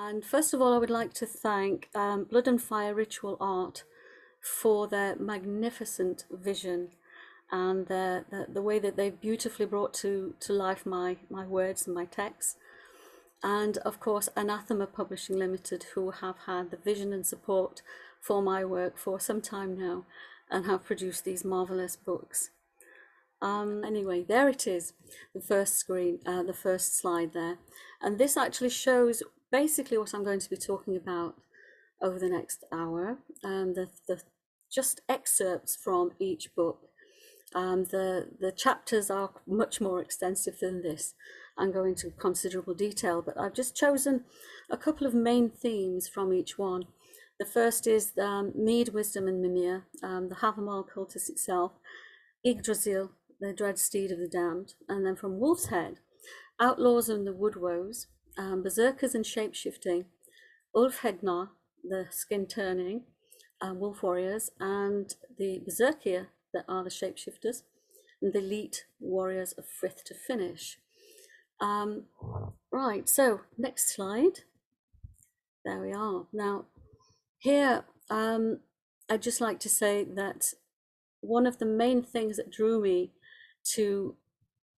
And first of all, I would like to thank Blood and Fire Ritual Art for their magnificent vision and the way that they've beautifully brought to life my words and my texts. And of course, Anathema Publishing Limited, who have had the vision and support for my work for some time now and have produced these marvelous books. Anyway, there it is, the first screen, the first slide there. And this actually shows basically what I'm going to be talking about over the next hour. The just excerpts from each book. The chapters are much more extensive than this and go into considerable detail, but I've just chosen a couple of main themes from each one. The first is Mead, Wisdom and Mimir, the Havamal cultus itself, Yggdrasil, the dread steed of the damned, and then from Wolf's Head, Outlaws and the Woodwoes, Berserkers and Shapeshifting, Ulfhednar, the skin turning, wolf warriors, and the Berserkir, that are the shapeshifters, and the elite warriors of Frith to finish. Right, so next slide. There we are. Now, here, I'd just like to say that one of the main things that drew me to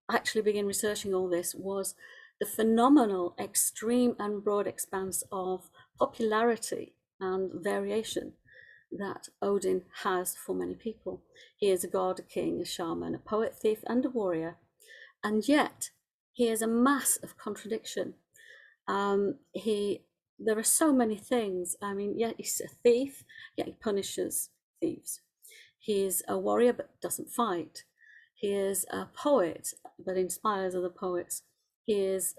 actually begin researching all this was the phenomenal, extreme and broad expanse of popularity and variation that Odin has for many people. He is a god, a king, a shaman, a poet, thief and a warrior, and yet he is a mass of contradiction. There are so many things. I mean, yeah, he's a thief, yet he punishes thieves. He is a warrior but doesn't fight. He is a poet but inspires other poets. He is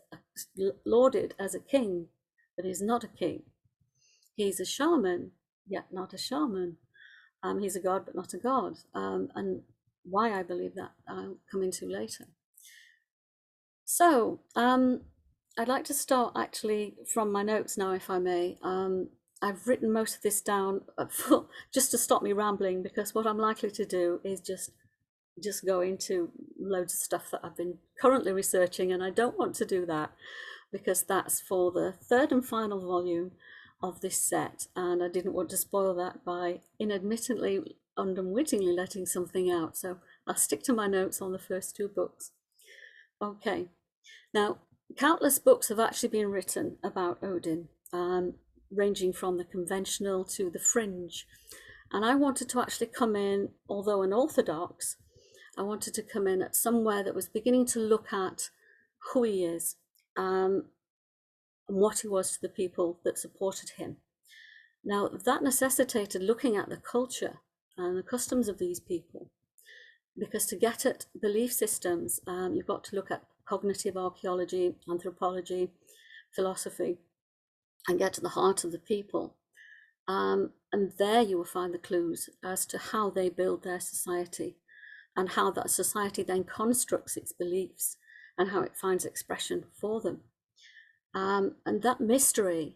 lauded as a king, but he's not a king. He's a shaman, yet not a shaman. He's a god but not a god. And why I believe that I'll come into later. So I'd like to start actually from my notes now, if I may. I've written most of this down just to stop me rambling, because what I'm likely to do is just go into loads of stuff that I've been currently researching, and I don't want to do that because that's for the third and final volume of this set, and I didn't want to spoil that by inadvertently, unwittingly letting something out. So I'll stick to my notes on the first two books. Okay, now countless books have actually been written about Odin, ranging from the conventional to the fringe, and I wanted to actually come in, although unorthodox, I wanted to come in at somewhere that was beginning to look at who he is and what he was to the people that supported him. Now, that necessitated looking at the culture and the customs of these people, because to get at belief systems, you've got to look at cognitive archaeology, anthropology, philosophy, and get to the heart of the people. And there you will find the clues as to how they build their society and how that society then constructs its beliefs and how it finds expression for them. And that mystery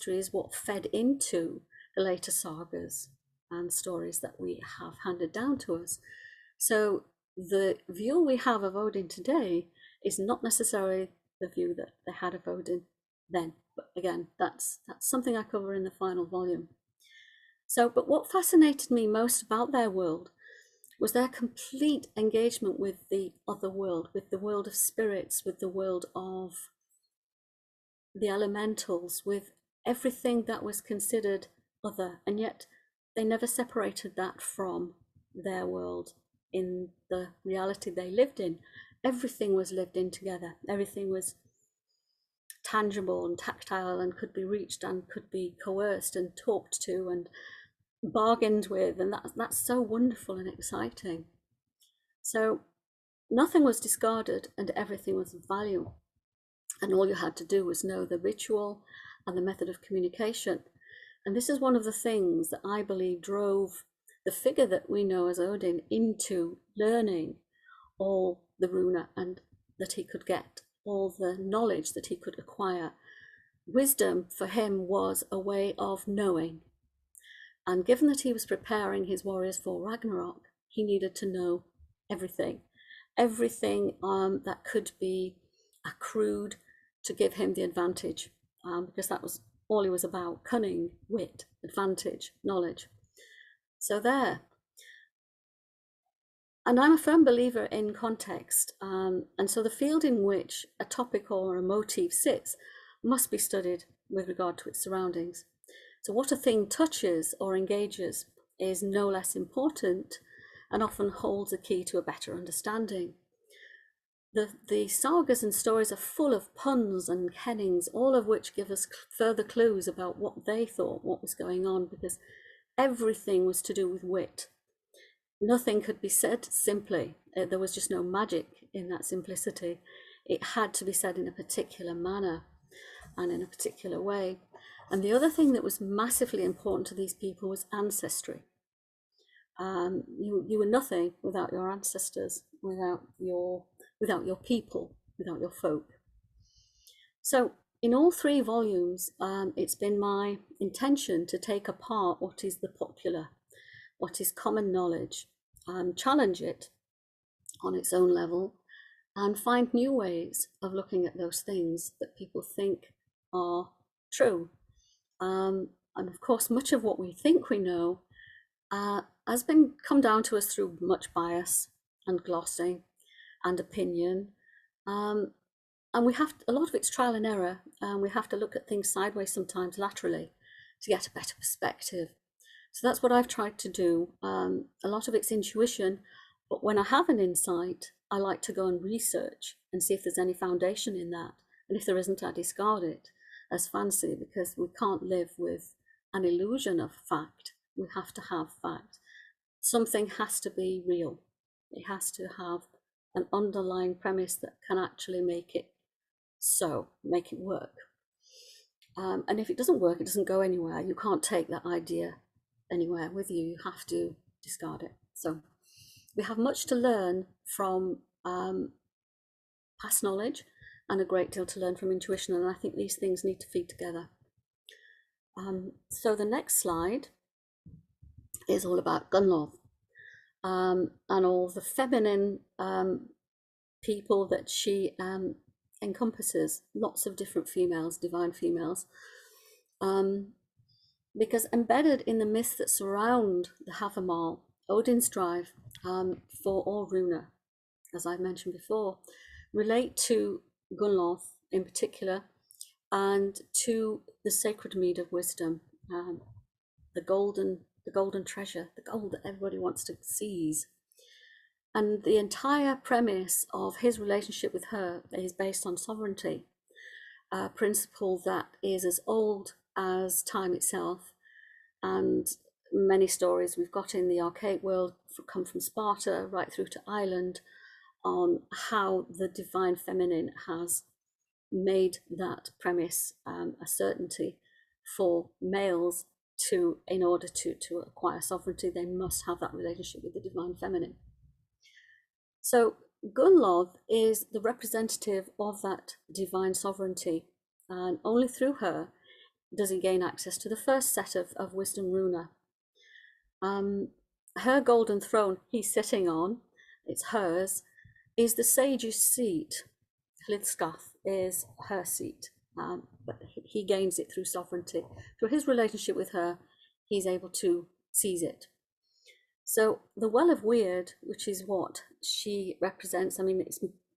is what fed into the later sagas and stories that we have handed down to us. So the view we have of Odin today is not necessarily the view that they had of Odin then. But again, that's something I cover in the final volume. So, but what fascinated me most about their world was their complete engagement with the other world, with the world of spirits, with the world of the elementals, with everything that was considered other, and yet they never separated that from their world in the reality they lived in. Everything was lived in together. Everything was tangible and tactile and could be reached and could be coerced and talked to and bargained with, and that's so wonderful and exciting. So nothing was discarded and everything was of value, and all you had to do was know the ritual and the method of communication. And this is one of the things that I believe drove the figure that we know as Odin into learning all the runa and that he could get, all the knowledge that he could acquire. Wisdom for him was a way of knowing. And given that he was preparing his warriors for Ragnarok, he needed to know everything that could be accrued to give him the advantage because that was all he was about: cunning, wit, advantage, knowledge. So there. And I'm a firm believer in context, and so the field in which a topic or a motif sits must be studied with regard to its surroundings. So what a thing touches or engages is no less important, and often holds a key to a better understanding. The sagas and stories are full of puns and kennings, all of which give us further clues about what they thought, what was going on, because everything was to do with wit. Nothing could be said simply. There was just no magic in that simplicity. It had to be said in a particular manner and in a particular way. And the other thing that was massively important to these people was ancestry. You were nothing without your ancestors, without your people, without your folk. So in all 3 volumes, it's been my intention to take apart what is the popular, what is common knowledge, and challenge it on its own level, and find new ways of looking at those things that people think are true. And of course, much of what we think we know has come down to us through much bias and glossing and opinion. And we have a lot of it's trial and error, and we have to look at things sideways, sometimes laterally, to get a better perspective. So that's what I've tried to do. A lot of it's intuition, but when I have an insight, I like to go and research and see if there's any foundation in that. And if there isn't, I discard it as fancy, because we can't live with an illusion of fact. We have to have fact. Something has to be real. It has to have an underlying premise that can actually make it work. And if it doesn't work, it doesn't go anywhere. You can't take that idea anywhere with you. You have to discard it. So we have much to learn from past knowledge, and a great deal to learn from intuition, and I think these things need to feed together. So the next slide is all about Gunnlod, and all the feminine people that she encompasses, lots of different females, divine females, because embedded in the myths that surround the Havamal, Odin's drive for all Runa, as I mentioned before, relate to Gunnlod in particular, and to the sacred mead of wisdom, the golden treasure, the gold that everybody wants to seize. And the entire premise of his relationship with her is based on sovereignty, a principle that is as old as time itself. And many stories we've got in the archaic world come from Sparta right through to Ireland, on how the divine feminine has made that premise a certainty for males. In order to acquire sovereignty, they must have that relationship with the divine feminine. So Gunnlod is the representative of that divine sovereignty, and only through her does he gain access to the first set of wisdom runa. Her golden throne he's sitting on, it's hers, is the sage's seat. Hlidskath is her seat, but he gains it through sovereignty. Through his relationship with her, he's able to seize it. So the Well of Weird, which is what she represents, I mean,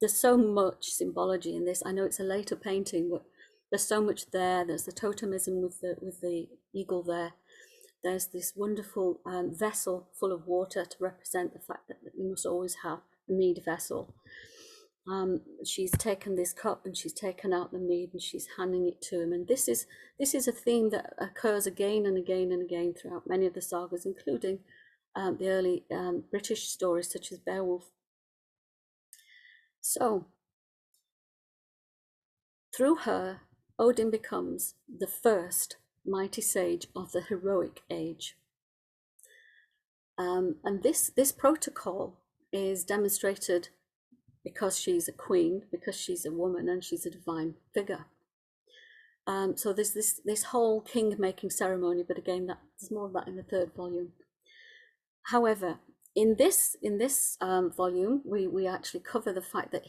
there's so much symbology in this. I know it's a later painting, but there's so much there. There's the totemism with the eagle there. There's this wonderful vessel full of water to represent the fact that you must always have a mead vessel. She's taken this cup and she's taken out the mead and she's handing it to him. And this is a theme that occurs again and again and again throughout many of the sagas, including the early British stories such as Beowulf. So through her, Odin becomes the first mighty sage of the heroic age. And this protocol is demonstrated because she's a queen, because she's a woman, and she's a divine figure. So there's this whole king-making ceremony, but again, there's more of that in the third volume. However, in this volume, we actually cover the fact that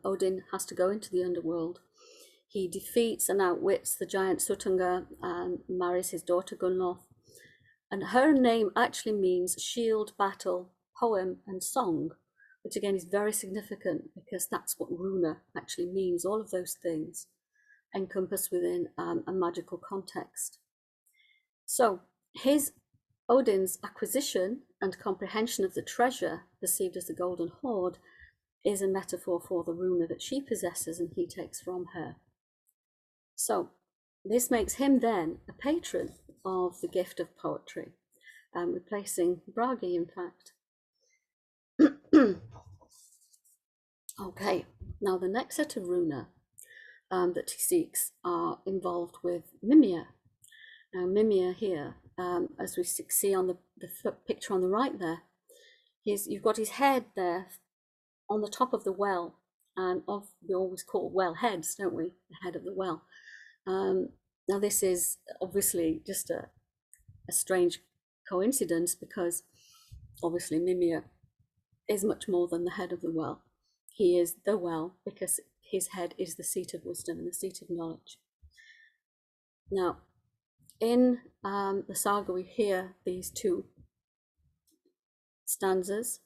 Odin has to go into the underworld. he defeats and outwits the giant Suttungr and marries his daughter Gunnloth. And her name actually means shield, battle, poem, and song, which again is very significant because that's what runa actually means. All of those things encompassed within a magical context. So Odin's acquisition and comprehension of the treasure perceived as the Golden Hoard is a metaphor for the runa that she possesses and he takes from her. So this makes him then a patron of the gift of poetry, replacing Bragi, in fact. Okay, now the next set of runa that he seeks are involved with Mimir. Now Mimir here, as we see on the picture on the right there, you've got his head there on the top of the well, and we always call well heads, don't we? The head of the well. Now this is obviously just a strange coincidence, because obviously Mimir is much more than the head of the well. He is the well because his head is the seat of wisdom and the seat of knowledge. Now, in the saga, we hear these two stanzas.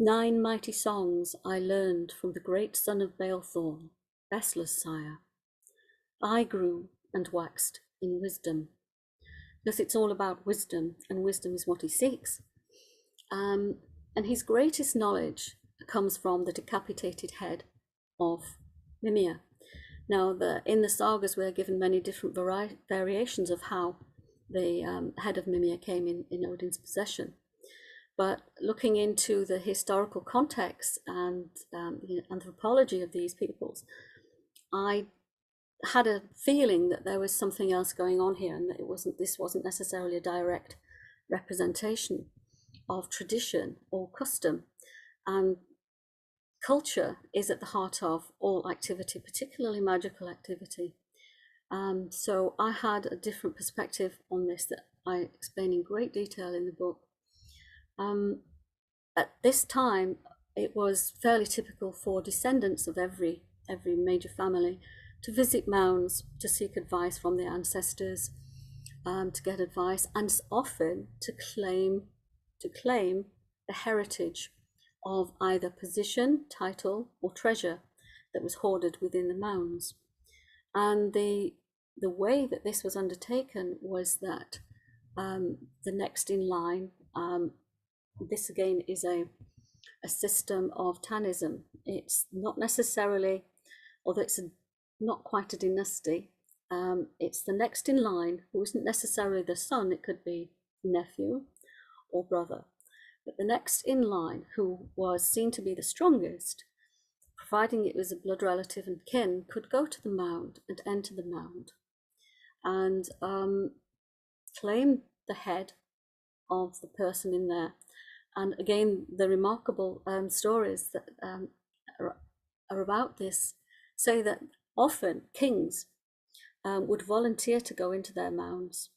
9 mighty songs I learned from the great son of Balethorn, Bestla's sire. I grew and waxed in wisdom, because it's all about wisdom, and wisdom is what he seeks. And his greatest knowledge comes from the decapitated head of Mimir. Now, in the sagas, we're given many different variations of how the head of Mimir came in Odin's possession. But looking into the historical context and the anthropology of these peoples, I had a feeling that there was something else going on here, and that this wasn't necessarily a direct representation of tradition or custom. And culture is at the heart of all activity, particularly magical activity. So I had a different perspective on this that I explain in great detail in the book. At this time, it was fairly typical for descendants of every major family to visit mounds to seek advice from their ancestors, to get advice, and often to claim the heritage of either position, title, or treasure that was hoarded within the mounds. And the way that this was undertaken was that the next in line, this again is a system of Tanism. It's not necessarily, although it's not quite a dynasty, it's the next in line who isn't necessarily the son. It could be nephew or brother. But the next in line, who was seen to be the strongest, providing it was a blood relative and kin, could go to the mound and enter the mound and claim the head of the person in there. And again, the remarkable stories that are about this say that often kings would volunteer to go into their mounds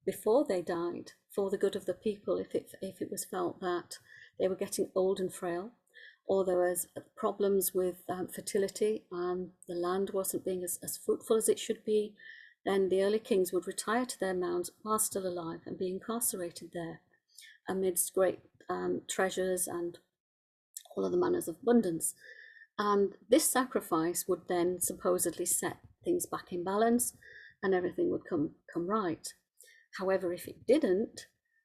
before they died, for the good of the people, if it was felt that they were getting old and frail, or there was problems with fertility and the land wasn't being as fruitful as it should be, then the early kings would retire to their mounds while still alive and be incarcerated there amidst great treasures and all other manners of abundance. And this sacrifice would then supposedly set things back in balance and everything would come right. However, if it didn't,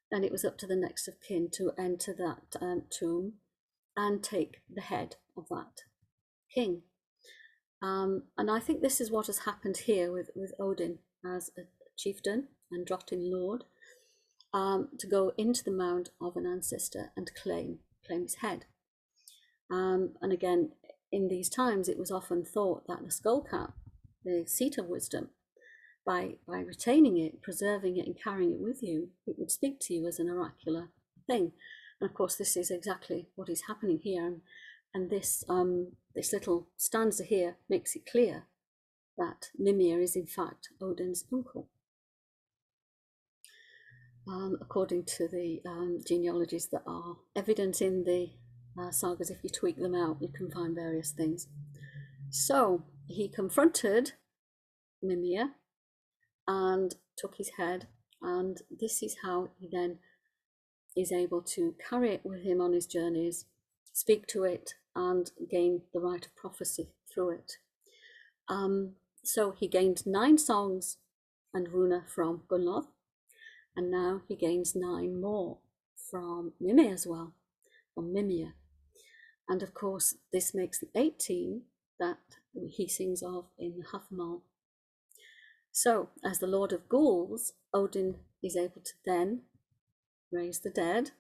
then it was up to the next of kin to enter that tomb and take the head of that king. And I think this is what has happened here with Odin as a chieftain and Drottning Lord, to go into the mound of an ancestor and claim his head. And again, in these times, it was often thought that the skull cap, the seat of wisdom, by retaining it, preserving it, and carrying it with you, it would speak to you as an oracular thing. And of course, this is exactly what is happening here. And this little stanza here makes it clear that Mimir is in fact Odin's uncle. According to the genealogies that are evident in the sagas, if you tweak them out, you can find various things. So he confronted Mimir and took his head, and this is how he then is able to carry it with him on his journeys, speak to it, and gain the right of prophecy through it. So he gained 9 songs and runa from Gunnloth, and now he gains 9 more from Mimir as well, from Mimir. And of course, this makes the 18 that he sings of in the Hafmal. So, as the Lord of Ghouls, Odin is able to then raise the dead,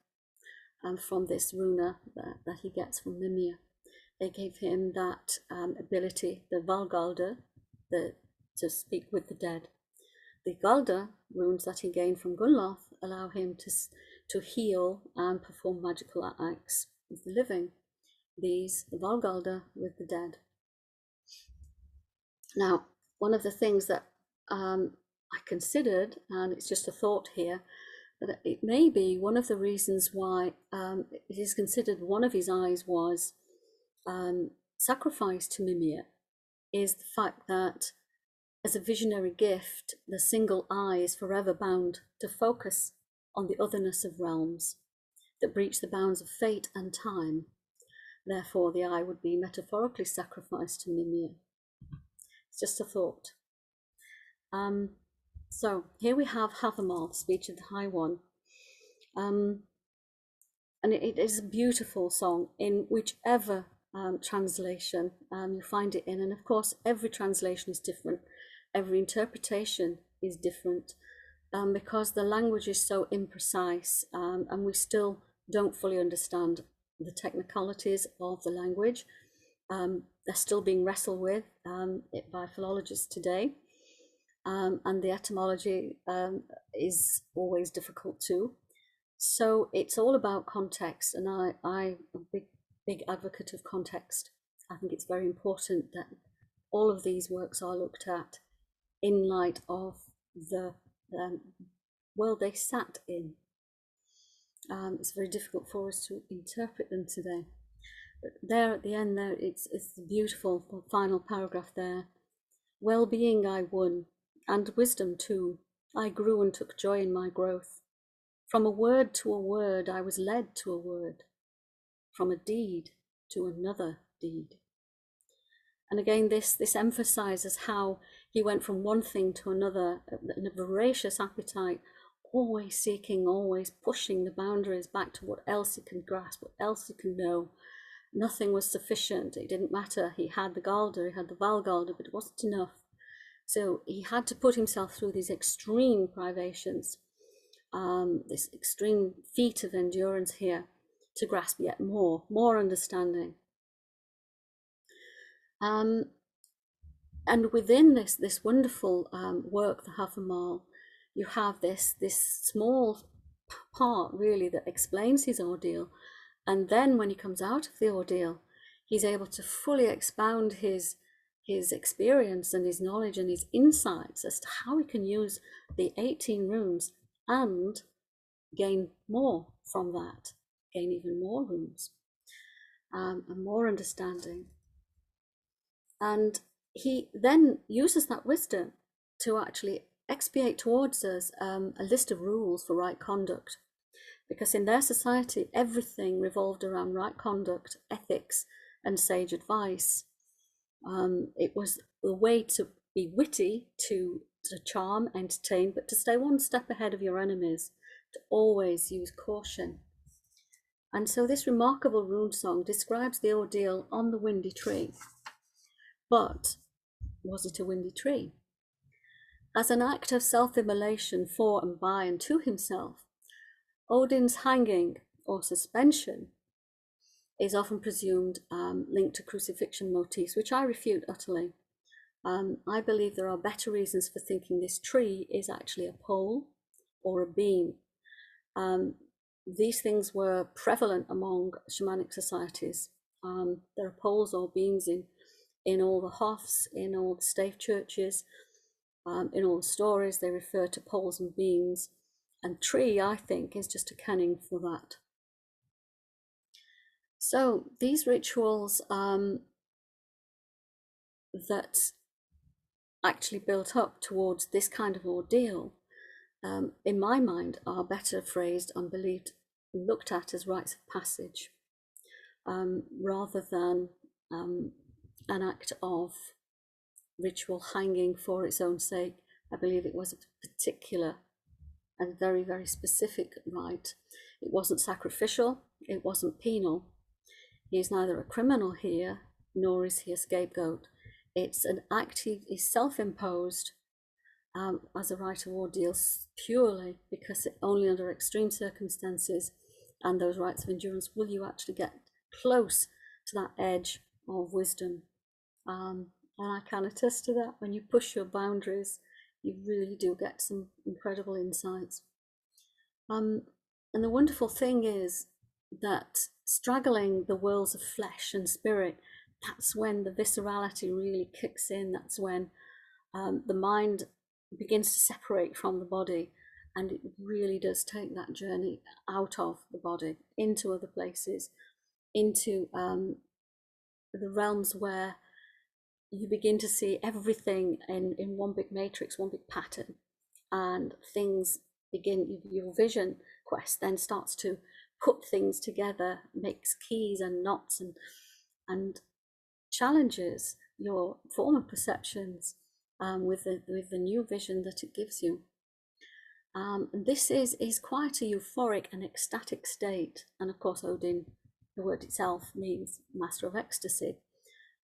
and from this runa that he gets from Mimir. They gave him that ability, the Valgalda, to speak with the dead. The Galda runes that he gained from Gunnloth allow him to heal and perform magical acts with the living. These, the Valgalda, with the dead. Now, one of the things that I considered, and it's just a thought here, that it may be one of the reasons why it is considered one of his eyes was sacrificed to Mimir, is the fact that as a visionary gift, the single eye is forever bound to focus on the otherness of realms that breach the bounds of fate and time. Therefore, the eye would be metaphorically sacrificed to Mimir. It's just a thought. So here we have Havamal, Speech of the High One. And it is a beautiful song in whichever translation you find it in. And of course, every translation is different. Every interpretation is different because the language is so imprecise and we still don't fully understand the technicalities of the language. They're still being wrestled with by philologists today. And the etymology is always difficult too. So it's all about context, and I'm a big advocate of context. I think it's very important that all of these works are looked at in light of the world they sat in. It's very difficult for us to interpret them today. But there at the end there, it's the beautiful final paragraph there. Well-being I won, and wisdom too. I grew and took joy in my growth. From a word to a word, I was led to a word. From a deed to another deed. And again, this emphasizes how he went from one thing to another, in a voracious appetite, always seeking, always pushing the boundaries back to what else he can grasp, what else he can know. Nothing was sufficient. It didn't matter. He had the Galder, he had the Valgalder, but it wasn't enough. So he had to put himself through these extreme privations, this extreme feat of endurance here to grasp yet more understanding. And within this wonderful work, the Havamal, you have this small part really that explains his ordeal, and then when he comes out of the ordeal, he's able to fully expound his experience and his knowledge and his insights as to how he can use the 18 runes and gain more from that, gain even more runes and more understanding. And he then uses that wisdom to actually expiate towards us a list of rules for right conduct, because in their society everything revolved around right conduct, ethics, and sage advice. It was the way to be witty, to charm, entertain, but to stay one step ahead of your enemies, to always use caution. And so this remarkable rune song describes the ordeal on the windy tree. But was it a windy tree? As an act of self-immolation for and by and to himself, Odin's hanging or suspension is often presumed linked to crucifixion motifs, which I refute utterly. I believe there are better reasons for thinking this tree is actually a pole or a beam. These things were prevalent among shamanic societies. There are poles or beams in all the hofs, in all the stave churches, in all the stories. They refer to poles and beams. And tree, I think, is just a cunning for that. So these rituals that actually built up towards this kind of ordeal, in my mind, are better phrased and believed, looked at as rites of passage, rather than an act of ritual hanging for its own sake. I believe it was a particular and very, very specific rite. It wasn't sacrificial, it wasn't penal. He is neither a criminal here, nor is he a scapegoat. It's an act he is self-imposed as a rite of ordeal, purely because only under extreme circumstances and those rites of endurance will you actually get close to that edge of wisdom. And I can attest to that. When you push your boundaries, you really do get some incredible insights. And the wonderful thing is that straggling the worlds of flesh and spirit, that's when the viscerality really kicks in. That's when the mind begins to separate from the body, and it really does take that journey out of the body into other places, into the realms where you begin to see everything in one big matrix, one big pattern, and things begin, your vision quest then starts to put things together, makes keys and knots, and challenges your former perceptions with the new vision that it gives you. This is quite a euphoric and ecstatic state, and of course Odin, the word itself, means master of ecstasy,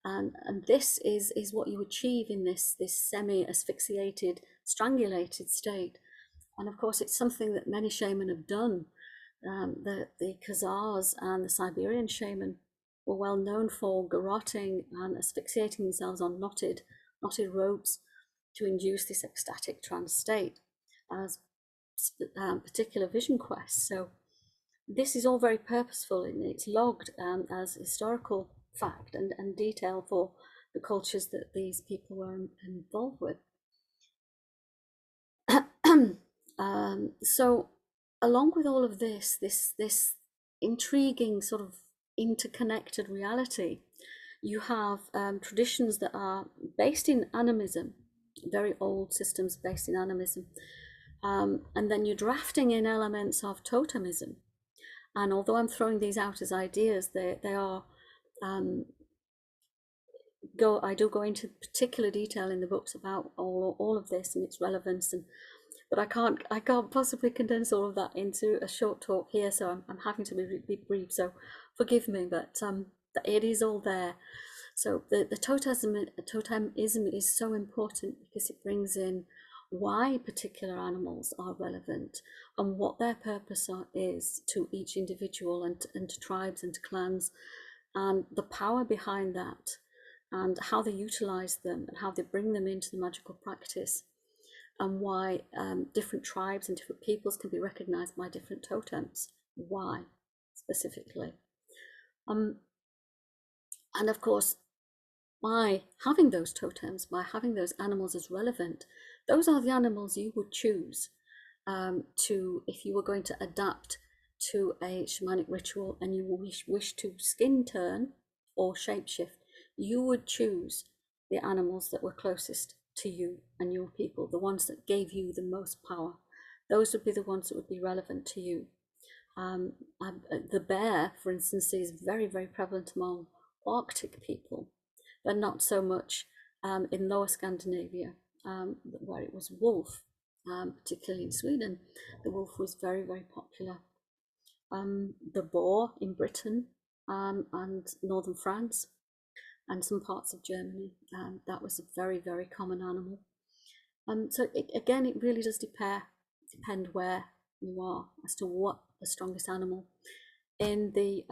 and this is what you achieve in this semi-asphyxiated, strangulated state. And of course it's something that many shaman have done. The Khazars and the Siberian shaman were well known for garroting and asphyxiating themselves on knotted ropes to induce this ecstatic trance state as particular vision quests. So this is all very purposeful, and it's logged as historical fact and detail for the cultures that these people were involved with. So along with all of this intriguing sort of interconnected reality, you have traditions that are based in animism, very old systems based in animism, and then you're drafting in elements of totemism. And although I'm throwing these out as ideas, they are I do go into particular detail in the books about all of this and its relevance, but I can't possibly condense all of that into a short talk here, so I'm having to be brief, so forgive me, but it is all there. So the totemism is so important because it brings in why particular animals are relevant and what their purpose is to each individual and to tribes and to clans, and the power behind that, and how they utilize them and how they bring them into the magical practice, and why different tribes and different peoples can be recognized by different totems. Why specifically? And of course, by having those totems, by having those animals as relevant, those are the animals you would choose to, if you were going to adapt to a shamanic ritual and you wish to skin turn or shapeshift, you would choose the animals that were closest to you and your people, the ones that gave you the most power. Those would be the ones that would be relevant to you. The bear, for instance, is very, very prevalent among Arctic people, but not so much in Lower Scandinavia, where it was wolf, particularly in Sweden. The wolf was very, very popular. The boar in Britain and northern France and some parts of Germany, that was a very, very common animal. So again, it really does depend where you are as to what the strongest animal. In the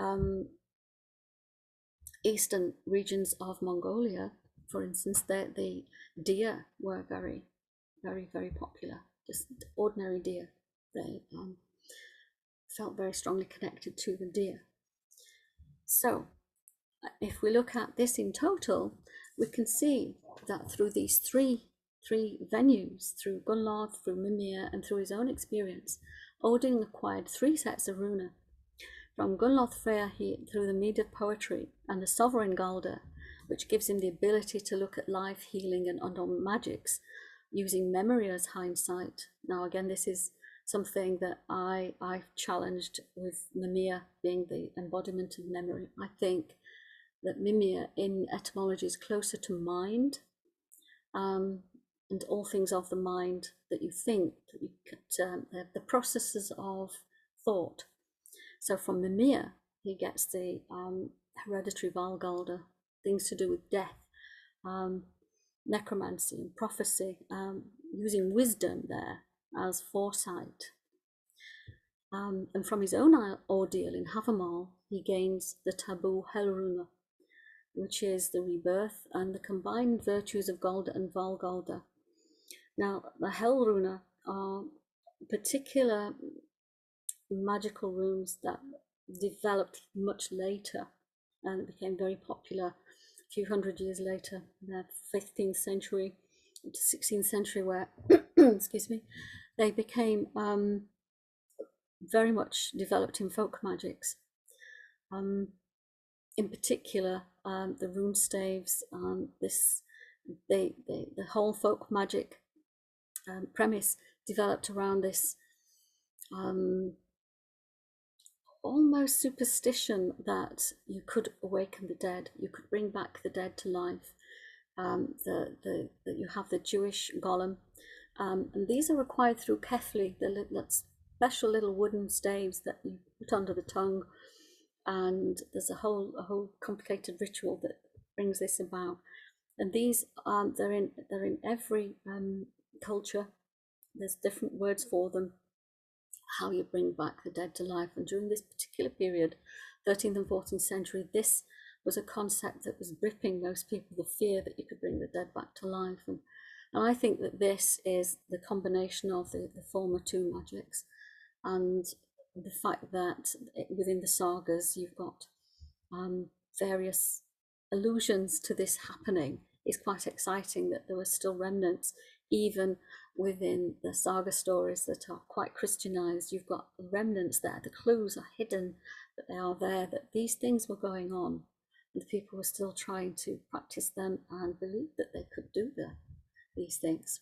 eastern regions of Mongolia, for instance, the deer were very, very, very popular. Just ordinary deer. They felt very strongly connected to the deer. So if we look at this in total, we can see that through these three venues, through Gunnlod, through Mimir, and through his own experience, Odin acquired 3 sets of runa. From Gunnlod Freyr, through the mead of poetry and the sovereign Galder, which gives him the ability to look at life, healing, and unknown magics using memory as hindsight. Now, again, this is something that I've challenged with Mimir being the embodiment of memory. I think that Mimir in etymology is closer to mind, and all things of the mind that you think, that you could, the processes of thought. So from Mimir, he gets the hereditary Valgalda, things to do with death, necromancy and prophecy, using wisdom there as foresight. And from his own ordeal in Havamál, he gains the taboo Helruna, which is the rebirth and the combined virtues of Galda and Valgalda. Now, the Helruna are particular magical runes that developed much later and became very popular a few hundred years later, the 15th century to 16th century, where excuse me, they became very much developed in folk magics. In particular, the rune staves, the whole folk magic premise developed around this almost superstition that you could awaken the dead, you could bring back the dead to life. That you have the Jewish golem, and these are acquired through kefli, that special little wooden staves that you put under the tongue, and there's a whole complicated ritual that brings this about. And these they're in every culture. There's different words for them, how you bring back the dead to life. And during this particular period, 13th and 14th century, this was a concept that was gripping most people, the fear that you could bring the dead back to life. And I think that this is the combination of the former two magics, and the fact that within the sagas you've got various allusions to this happening is quite exciting, that there were still remnants even within the saga stories that are quite Christianized. You've got remnants there, the clues are hidden, that they are there, that these things were going on, and the people were still trying to practice them and believe that they could do these things.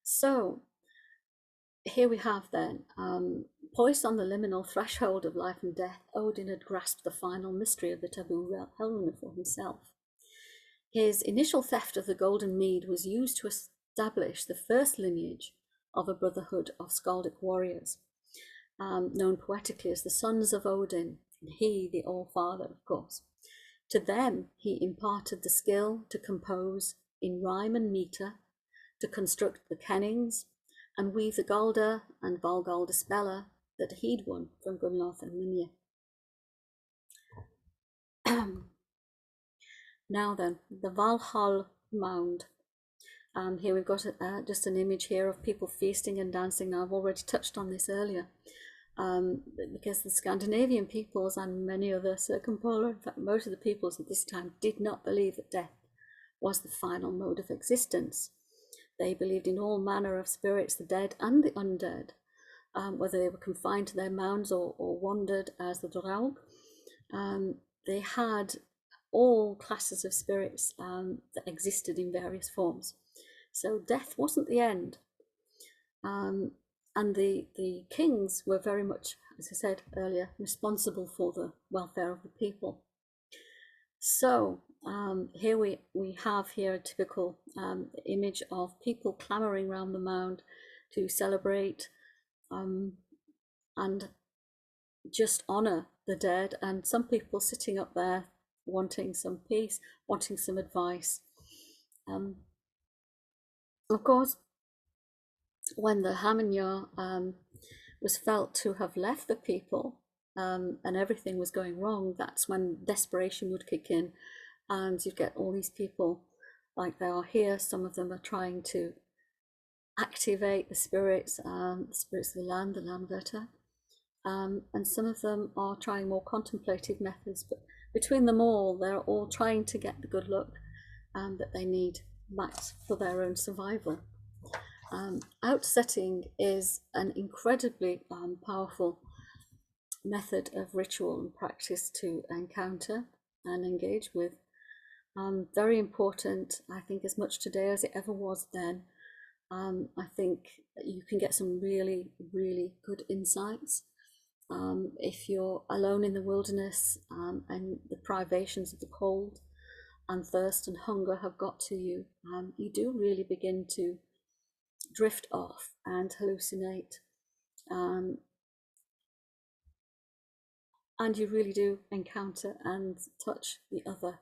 So here we have then, poised on the liminal threshold of life and death, Odin had grasped the final mystery of the taboo Helruna for himself. His initial theft of the golden mead was used to establish the first lineage of a brotherhood of skaldic warriors, known poetically as the Sons of Odin, and he, the All-Father, of course. To them, he imparted the skill to compose in rhyme and meter, to construct the kennings, and weave the Galda and Valgalda speller that he'd won from Gunnlauth and Mimir. Now then, the Valhall Mound. Here we've got just an image here of people feasting and dancing. Now, I've already touched on this earlier, because the Scandinavian peoples and many other circumpolar, in fact most of the peoples at this time, did not believe that death was the final mode of existence. They believed in all manner of spirits, the dead and the undead, whether they were confined to their mounds or wandered as the Draug. They had all classes of spirits that existed in various forms. So death wasn't the end. And the kings were very much, as I said earlier, responsible for the welfare of the people. So here we have here a typical image of people clamoring around the mound to celebrate and just honor the dead, and some people sitting up there wanting some peace, wanting some advice. Of course, when the Hamingja was felt to have left the people and everything was going wrong, that's when desperation would kick in, and you get all these people like they are here. Some of them are trying to activate the spirits of the land, the Landverta, and some of them are trying more contemplative methods, but between them all, they're all trying to get the good luck that they need back for their own survival. Outsetting is an incredibly powerful method of ritual and practice to encounter and engage with Very important, I think, as much today as it ever was then. I think you can get some really, really good insights. If you're alone in the wilderness and the privations of the cold and thirst and hunger have got to you, you do really begin to drift off and hallucinate. And you really do encounter and touch the other.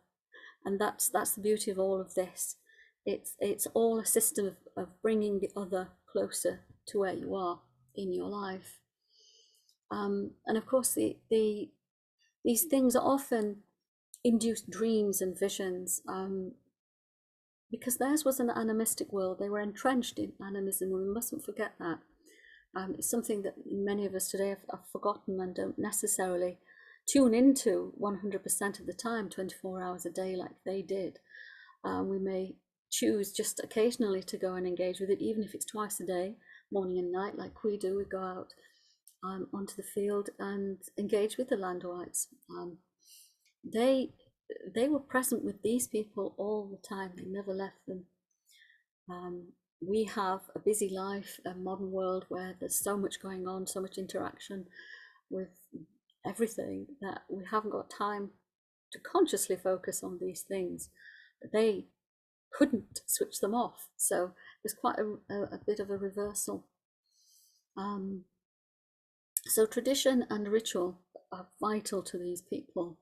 And that's the beauty of all of this. It's all a system of bringing the other closer to where you are in your life. And of course, these things are often induce dreams and visions, because theirs was an animistic world. They were entrenched in animism, and we mustn't forget that. It's something that many of us today have forgotten and don't necessarily tune into 100% of the time, 24 hours a day like they did. We may choose just occasionally to go and engage with it, even if it's twice a day, morning and night, like we do. We go out onto the field and engage with the Landoites. They were present with these people all the time. They never left them. We have a busy life, a modern world where there's so much going on, so much interaction with everything, that we haven't got time to consciously focus on these things. They couldn't switch them off, so there's quite a bit of a reversal. So tradition and ritual are vital to these people.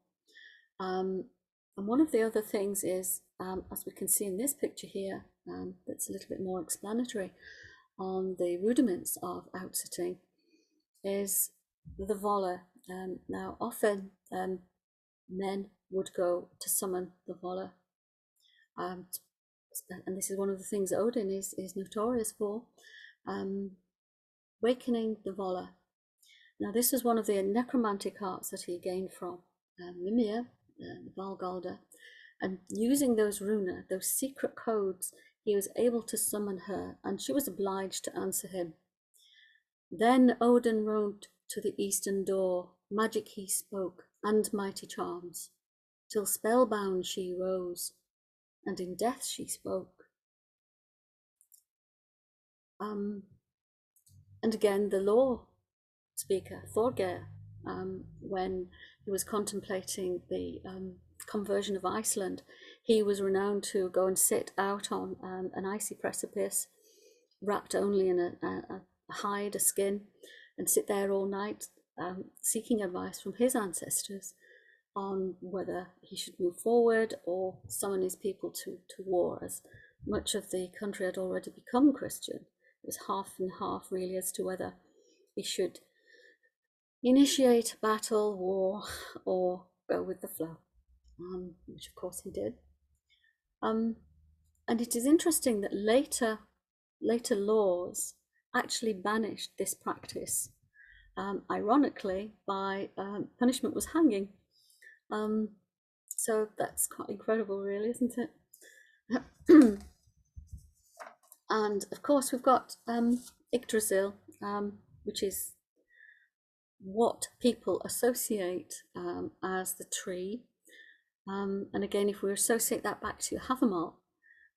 And one of the other things is, as we can see in this picture here, that's a little bit more explanatory on the rudiments of outsitting, is the Valhall. Now, often men would go to summon the Valhall, and this is one of the things Odin is notorious for, wakening the Valhall. Now, this was one of the necromantic arts that he gained from Mimir, the Valgalda, and using those runa, those secret codes, he was able to summon her, and she was obliged to answer him. Then Odin rode to the eastern door, magic he spoke, and mighty charms, till spellbound she rose, and in death she spoke. And again, the law speaker, Thorgeir, when he was contemplating the conversion of Iceland, he was renowned to go and sit out on an icy precipice, wrapped only in a hide, a skin, and sit there all night, seeking advice from his ancestors on whether he should move forward or summon his people to war, as much of the country had already become Christian. It was half and half, really, as to whether he should initiate battle, war, or go with the flow, which of course he did. And it is interesting that later laws actually banished this practice, ironically, by punishment was hanging. So that's quite incredible, really, isn't it? And of course, we've got Yggdrasil, which is what people associate as the tree. And again, if we associate that back to Havamol,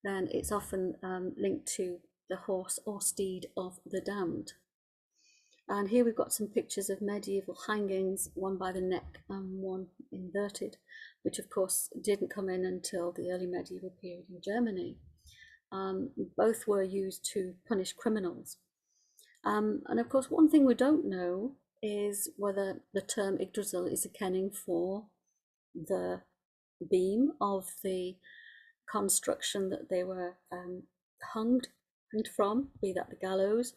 then it's often linked to the horse or steed of the damned. And here we've got some pictures of medieval hangings, one by the neck and one inverted, which of course didn't come in until the early medieval period in Germany. Both were used to punish criminals. And of course, one thing we don't know is whether the term Yggdrasil is a kenning for the beam of the construction that they were hanged from, be that the gallows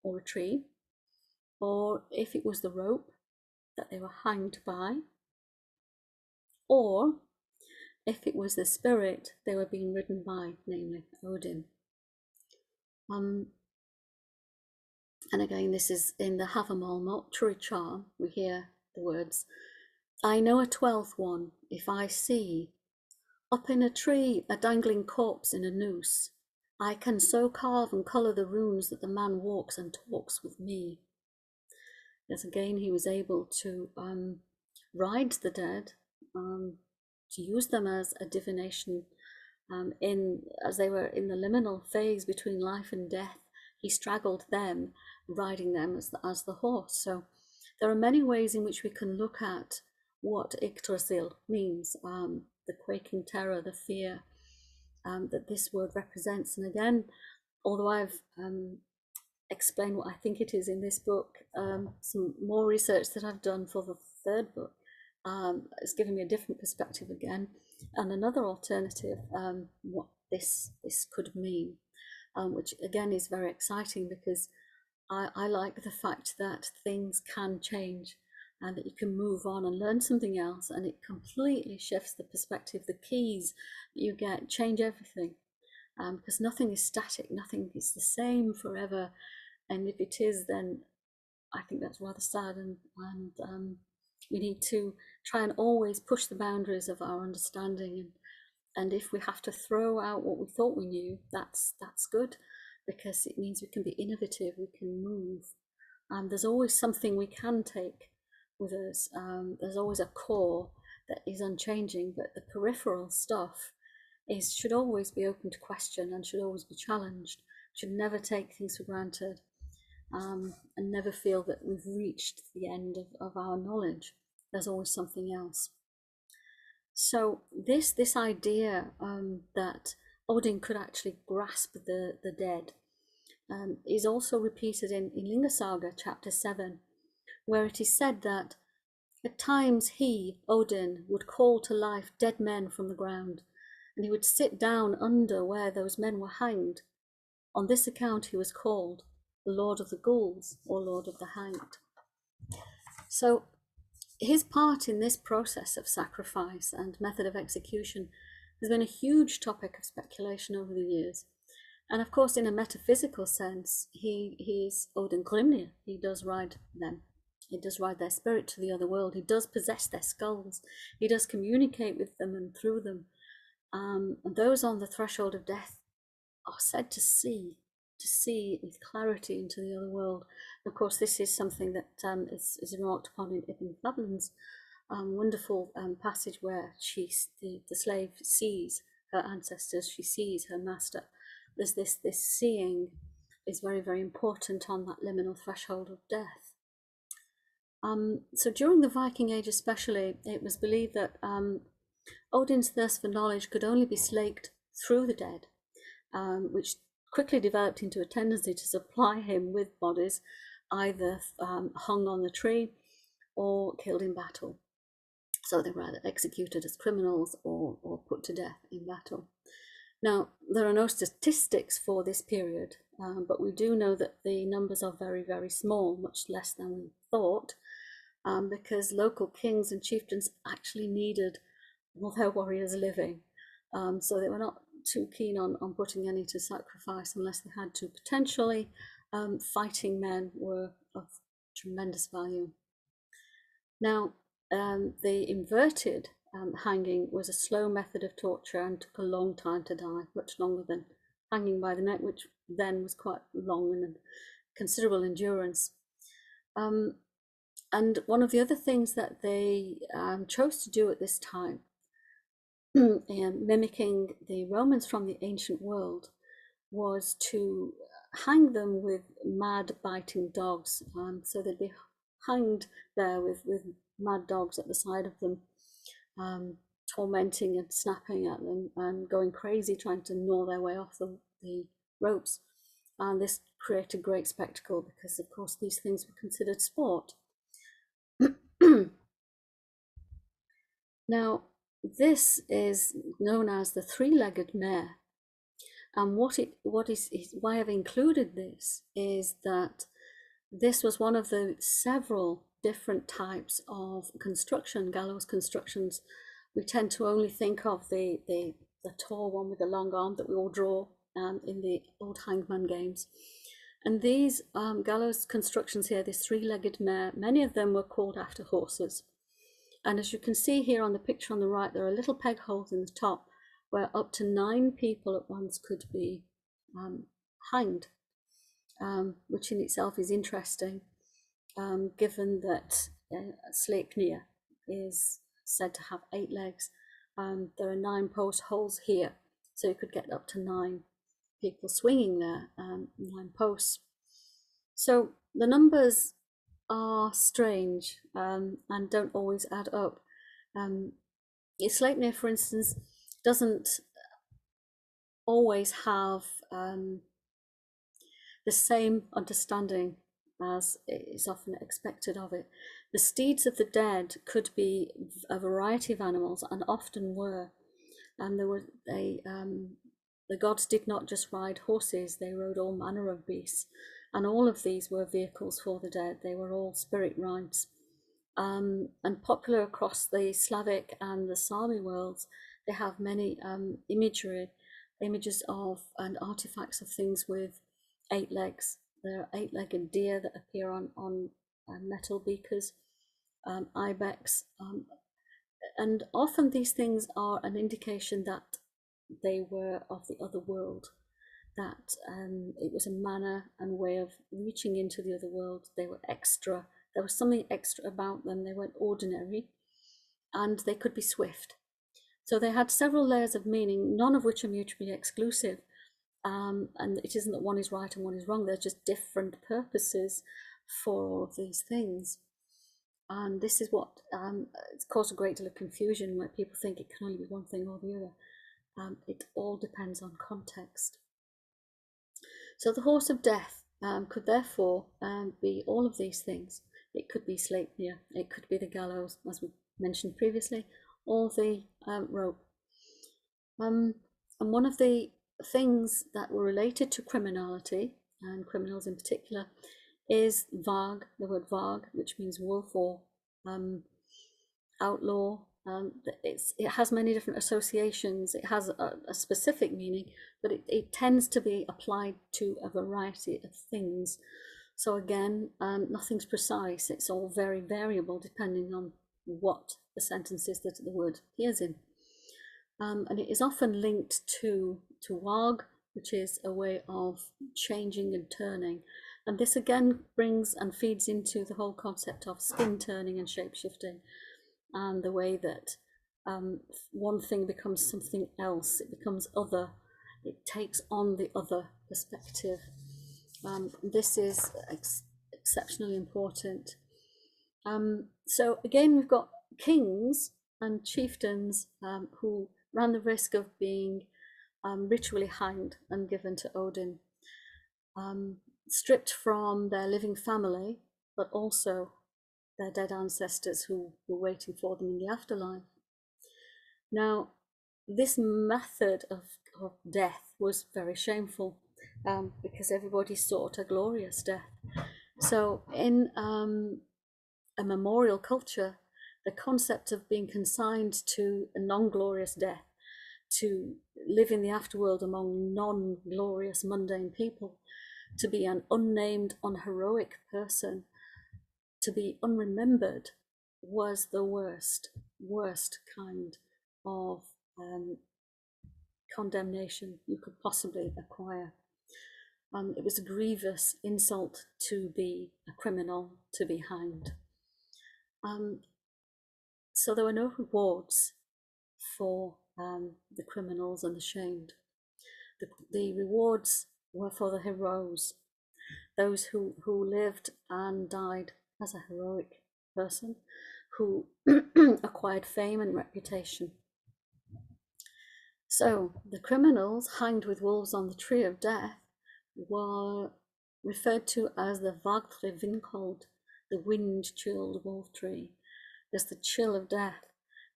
or a tree, or if it was the rope that they were hanged by, or if it was the spirit they were being ridden by, namely Odin. And again, this is in the Havamol mortuary charm. We hear the words, "I know a 12th one, if I see up in a tree a dangling corpse in a noose, I can so carve and colour the runes that the man walks and talks with me." Yes, again, he was able to ride the dead, to use them as a divination. As they were in the liminal phase between life and death, he straggled them, riding them as the horse. So there are many ways in which we can look at what Yggdrasil means, the quaking terror, the fear that this word represents. And again, although I've explained what I think it is in this book, some more research that I've done for the third book has given me a different perspective again, and another alternative, what this could mean, which again is very exciting, because I like the fact that things can change and that you can move on and learn something else, and it completely shifts the perspective. The keys you get change everything, because nothing is static, nothing is the same forever, and if it is, then I think that's rather sad, and we need to try and always push the boundaries of our understanding, and if we have to throw out what we thought we knew, that's good, because it means we can be innovative, we can move, and there's always something we can take with us. There's always a core that is unchanging, but the peripheral stuff should always be open to question and should always be challenged. Should never take things for granted, and never feel that we've reached the end of our knowledge. There's always something else. So this idea that Odin could actually grasp the dead is also repeated in Linga Saga chapter 7, where it is said that at times he, Odin, would call to life dead men from the ground, and he would sit down under where those men were hanged. On this account he was called the Lord of the Ghouls, or Lord of the Hanged. So his part in this process of sacrifice and method of execution has been a huge topic of speculation over the years. And of course, in a metaphysical sense, he's Óðinn Grímnir. He does ride them. He does ride their spirit to the other world. He does possess their skulls. He does communicate with them and through them. And those on the threshold of death are said to see with clarity into the other world. Of course, this is something that is remarked upon in Ibn Fadlan's wonderful passage where the slave sees her ancestors, she sees her master. There's this seeing is very, very important on that liminal threshold of death. So during the Viking Age especially, it was believed that Odin's thirst for knowledge could only be slaked through the dead, which quickly developed into a tendency to supply him with bodies either hung on the tree or killed in battle. So they were either executed as criminals or put to death in battle. Now, there are no statistics for this period, but we do know that the numbers are very, very small, much less than we thought, because local kings and chieftains actually needed all their warriors living. So they were not too keen on putting any to sacrifice unless they had to. Potentially, fighting men were of tremendous value. Now, the inverted hanging was a slow method of torture and took a long time to die, much longer than hanging by the neck, which then was quite long and considerable endurance. And one of the other things that they chose to do at this time, mimicking the Romans from the ancient world, was to hang them with mad biting dogs. So they'd be hanged there with mad dogs at the side of them, tormenting and snapping at them and going crazy trying to gnaw their way off the ropes. And this created great spectacle because, of course, these things were considered sport. Now, this is known as the Three-Legged Mare. And why I've included this is that this was one of the several different types of construction, gallows constructions. We tend to only think of the tall one with the long arm that we all draw in the old hangman games. And these gallows constructions here, this three-legged mare, many of them were called after horses. And as you can see here on the picture on the right, there are little peg holes in the top where up to 9 people at once could be hanged, which in itself is interesting, given that Sleipnir is said to have 8 legs There are 9 post holes here, so you could get up to 9 people swinging there, 9 posts. So the numbers are strange, and don't always add up. Sleipnir, for instance, doesn't always have the same understanding as is often expected of it. The steeds of the dead could be a variety of animals, and often were. And the gods did not just ride horses; they rode all manner of beasts, and all of these were vehicles for the dead. They were all spirit rides. And popular across the Slavic and the Sami worlds, they have many images of and artifacts of things with 8 legs. There are 8-legged deer that appear on metal beakers, ibex, and often these things are an indication that they were of the other world, that it was a manner and way of reaching into the other world. They were extra. There was something extra about them. They weren't ordinary, and they could be swift. So they had several layers of meaning, none of which are mutually exclusive. And it isn't that one is right and one is wrong. There's just different purposes for all of these things. And this is what it's caused a great deal of confusion, where people think it can only be one thing or the other. It all depends on context. So the horse of death could therefore be all of these things. It could be Sleipnir, it could be the gallows, as we mentioned previously, or the rope. And one of the things that were related to criminality, and criminals in particular, is Vag, the word Vag, which means wolf or outlaw. It has many different associations. It has a specific meaning, but it tends to be applied to a variety of things. So again, nothing's precise. It's all very variable depending on what the sentence is that the word appears in. And it is often linked to Wag, which is a way of changing and turning. And this again brings and feeds into the whole concept of skin turning and shapeshifting, and the way that one thing becomes something else. It becomes other. It takes on the other perspective. This is exceptionally important. So again, we've got kings and chieftains who ran the risk of being ritually hanged and given to Odin, stripped from their living family, but also their dead ancestors who were waiting for them in the afterlife. Now, this method of death was very shameful, because everybody sought a glorious death. So in a memorial culture, the concept of being consigned to a non-glorious death, to live in the afterworld among non-glorious mundane people, to be an unnamed, unheroic person, to be unremembered, was the worst kind of condemnation you could possibly acquire. It was a grievous insult to be a criminal, to be hanged. So there were no rewards for the criminals and the shamed. The rewards were for the heroes, those who lived and died as a heroic person, who acquired fame and reputation. So the criminals hanged with wolves on the tree of death were referred to as the Vagtrevinkold, the wind-chilled wolf tree, as the chill of death,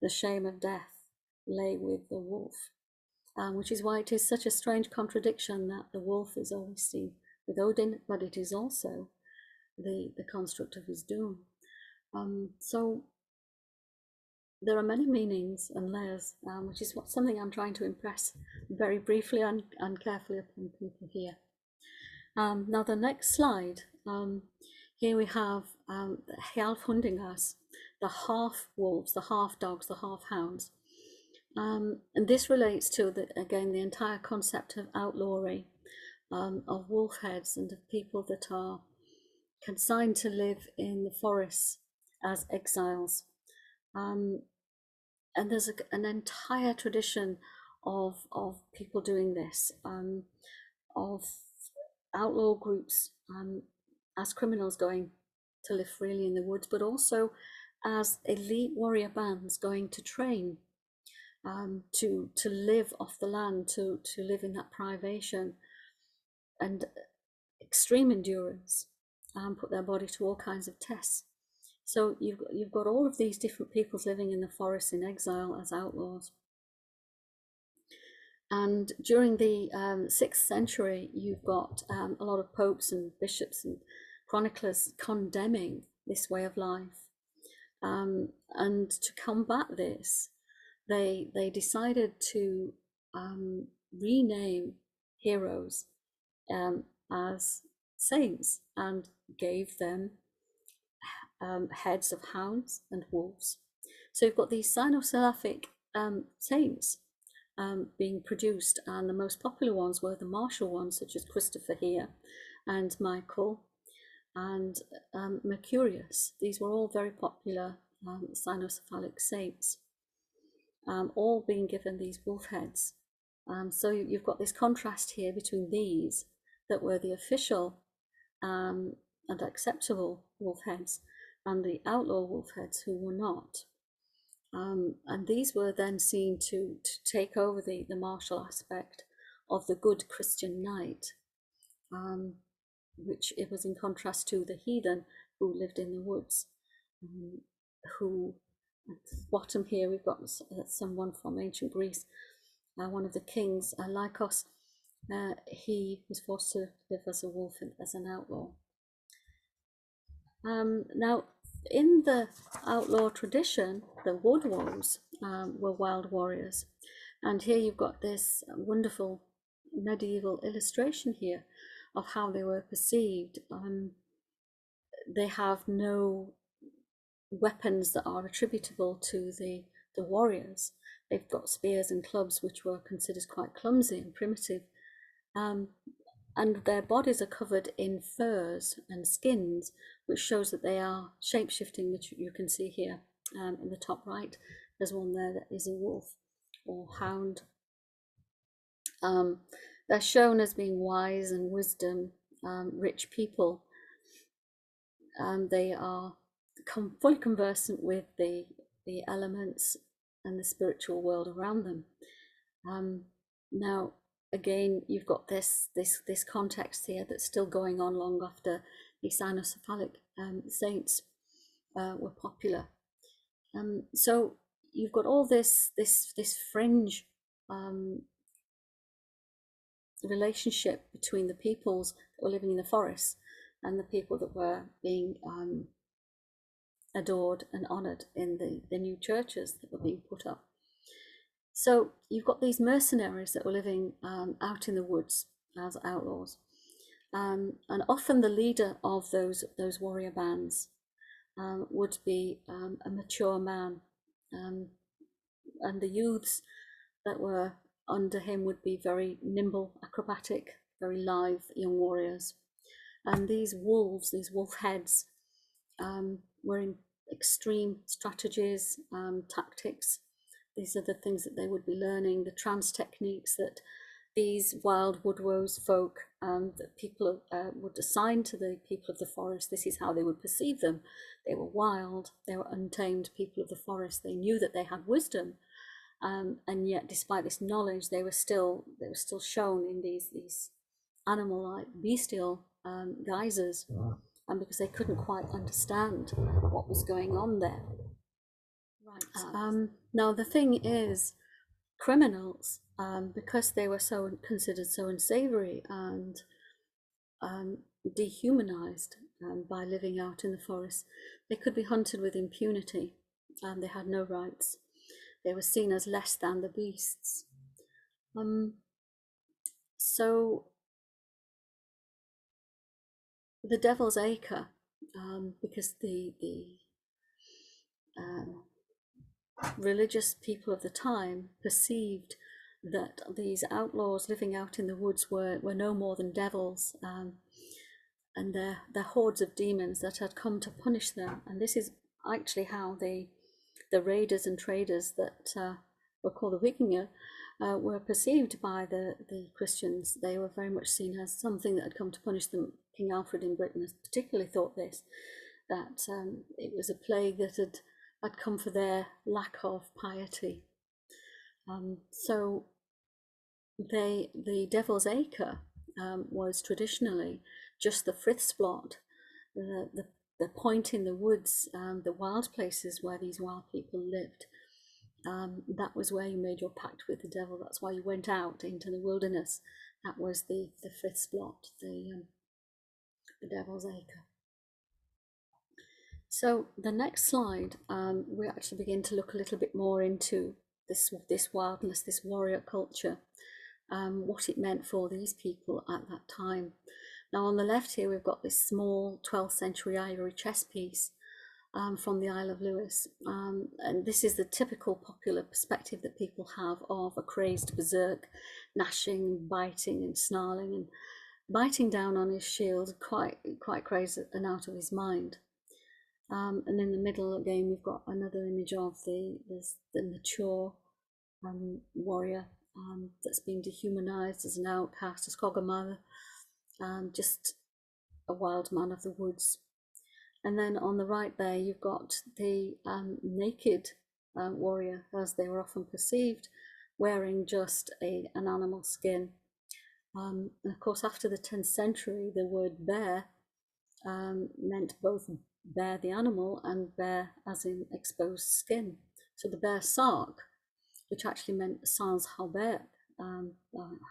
the shame of death lay with the wolf, which is why it is such a strange contradiction that the wolf is always seen with Odin, but it is also the construct of his doom. So there are many meanings and layers, which is something I'm trying to impress very briefly and carefully upon people here. Now the next slide, here we have Hjalfhundingas, the half wolves, the half dogs, the half hounds. And this relates to, again, the entire concept of outlawry, of wolf heads, and of people that are consigned to live in the forests as exiles. and there's an entire tradition of people doing this, of outlaw groups as criminals going to live freely in the woods, but also as elite warrior bands going to train, to live off the land, to live in that privation and extreme endurance, and put their body to all kinds of tests. So you've got all of these different peoples living in the forest in exile as outlaws. And during the 6th century, you've got a lot of popes and bishops and chroniclers condemning this way of life. And to combat this, they decided to rename heroes as saints, and gave them heads of hounds and wolves. So you've got these Sino-Salaffic saints being produced, and the most popular ones were the martial ones, such as Christopher here and Michael and Mercurius. These were all very popular Sino-Cephalic saints, all being given these wolf heads. So you've got this contrast here between these that were the official and acceptable wolf heads, and the outlaw wolf heads who were not. And these were then seen to take over the martial aspect of the good Christian knight, which it was in contrast to the heathen who lived in the woods, who, at the bottom here we've got someone from ancient Greece, one of the kings, Lycos. He was forced to live as a wolf and as an outlaw. Now, in the outlaw tradition, the woodwolves were wild warriors, and here you've got this wonderful medieval illustration here of how they were perceived. They have no weapons that are attributable to the warriors. They've got spears and clubs, which were considered quite clumsy and primitive, and their bodies are covered in furs and skins, which shows that they are shape-shifting, which you can see here in the top right. There's one there that is a wolf or hound. They're shown as being wise and wisdom, rich people. They are fully conversant with the elements and the spiritual world around them. Now, again, you've got this context here that's still going on long after the Sino-Cephalic saints were popular. So you've got all this fringe relationship between the peoples that were living in the forests and the people that were being adored and honored in the new churches that were being put up. So you've got these mercenaries that were living out in the woods as outlaws, and often the leader of those warrior bands would be a mature man, and the youths that were under him would be very nimble, acrobatic, very live young warriors. And these wolves, these wolf heads, were in extreme strategies, tactics. These are the things that they would be learning, the trance techniques that these wild woodwose folk, that people would assign to the people of the forest. This is how they would perceive them. They were wild, they were untamed people of the forest. They knew that they had wisdom, and yet, despite this knowledge, they were still shown in these animal-like, bestial guises, and because they couldn't quite understand what was going on there. Right. Now the thing is, criminals, because they were considered so unsavory and dehumanized by living out in the forest, they could be hunted with impunity, and they had no rights. They were seen as less than the beasts. So the Devil's Acre, because the religious people of the time perceived that these outlaws living out in the woods were no more than devils, and they're hordes of demons that had come to punish them. And this is actually how the the raiders and traders that were called the Vikinger were perceived by the Christians. They were very much seen as something that had come to punish them. King Alfred in Britain particularly thought this, that it was a plague that had come for their lack of piety. So the Devil's Acre was traditionally just the frith spot, the point in the woods, the wild places where these wild people lived. That was where you made your pact with the devil. That's why you went out into the wilderness. That was the frith spot, the Devil's Acre. So the next slide, we actually begin to look a little bit more into this wildness, this warrior culture, what it meant for these people at that time. Now on the left here, we've got this small 12th century ivory chess piece from the Isle of Lewis. And this is the typical popular perspective that people have of a crazed berserk, gnashing, biting and snarling and biting down on his shield, quite crazed and out of his mind. And in the middle again, we've got another image of the mature warrior that's been dehumanized as an outcast, as Coggamother, just a wild man of the woods. And then on the right there, you've got the naked warrior, as they were often perceived, wearing just an animal skin. And of course, after the 10th century, the word bear meant both bear the animal and bear as in exposed skin. So the bear sark, which actually meant sans halberd,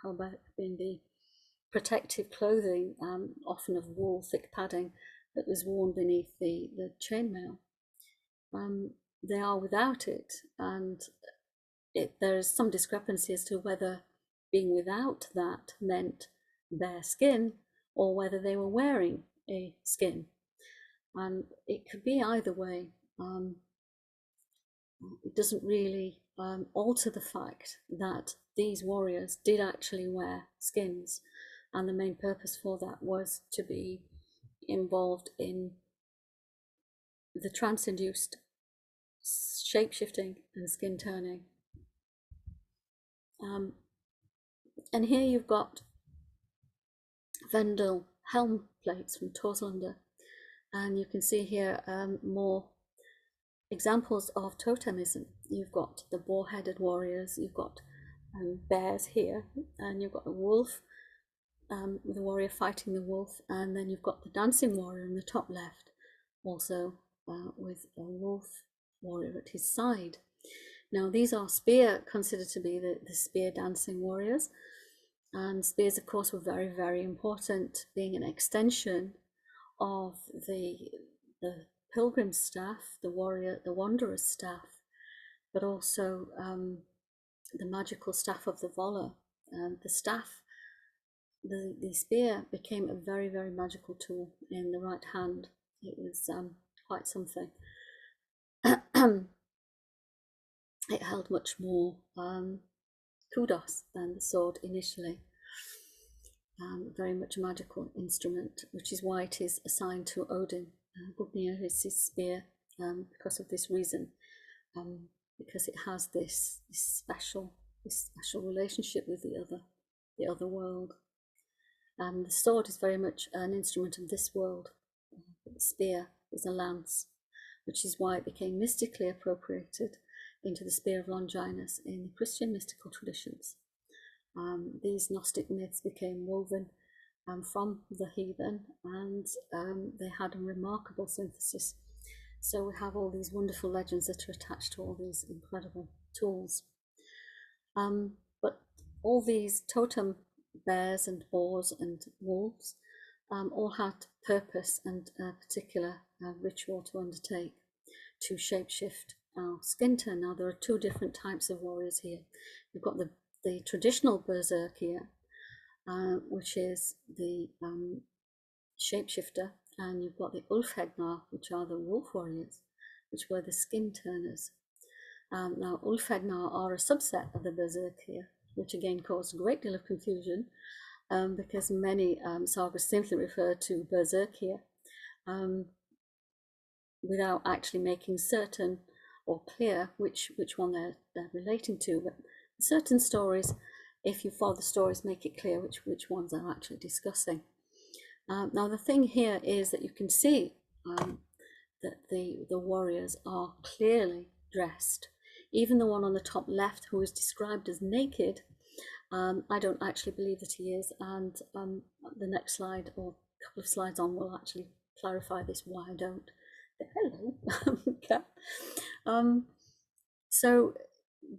halberd being the protective clothing, often of wool, thick padding, that was worn beneath the chainmail. They are without it, and there is some discrepancy as to whether being without that meant bare skin or whether they were wearing a skin. And it could be either way. It doesn't really alter the fact that these warriors did actually wear skins, and the main purpose for that was to be involved in the trance-induced shape-shifting and skin turning. And here you've got Vendel helm plates from Torslander, and you can see here more examples of totemism. You've got the boar-headed warriors, you've got bears here, and you've got the wolf, with the warrior fighting the wolf, and then you've got the dancing warrior in the top left, also with a wolf warrior at his side. Now these are considered to be the spear dancing warriors, and spears of course were very, very important, being an extension of the pilgrim's staff, the wanderer's staff, but also the magical staff of the Voller. The staff, the spear became a very, very magical tool in the right hand. It was quite something. It held much more kudos than the sword initially. Very much a magical instrument, which is why it is assigned to Odin. Grímnir is his spear because of this reason, because it has this special relationship with the other world. The sword is very much an instrument of this world. The spear is a lance, which is why it became mystically appropriated into the spear of Longinus in the Christian mystical traditions. These Gnostic myths became woven from the heathen, and they had a remarkable synthesis. So we have all these wonderful legends that are attached to all these incredible tools. But all these totem bears and boars and wolves all had purpose and a particular ritual to undertake to shapeshift our skin tone. Now there are two different types of warriors here. You've got the traditional berserkir, which is the shapeshifter, and you've got the Ulfhednar, which are the wolf warriors, which were the skin turners. Now Ulfhednar are a subset of the berserkir, which again caused a great deal of confusion, because many sagas simply refer to berserkir without actually making certain or clear which one they're relating to. But certain stories, if you follow the stories, make it clear which ones they're actually discussing. Now the thing here is that you can see that the warriors are clearly dressed. Even the one on the top left, who is described as naked, I don't actually believe that he is, and the next slide or a couple of slides on will actually clarify this, why I don't. Hello. Okay. So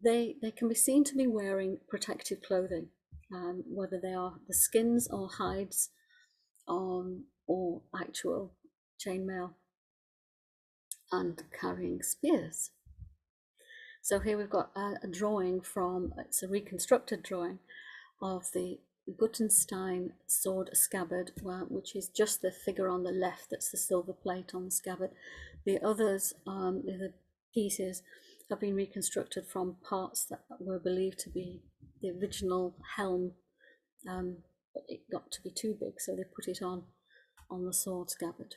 they can be seen to be wearing protective clothing, whether they are the skins or hides or actual chainmail, and carrying spears. So here we've got a drawing from, it's a reconstructed drawing of the Gutenstein sword scabbard, which is just the figure on the left, that's the silver plate on the scabbard. The others, the pieces, have been reconstructed from parts that were believed to be the original helm, but it got to be too big, so they put it on the sword scabbard.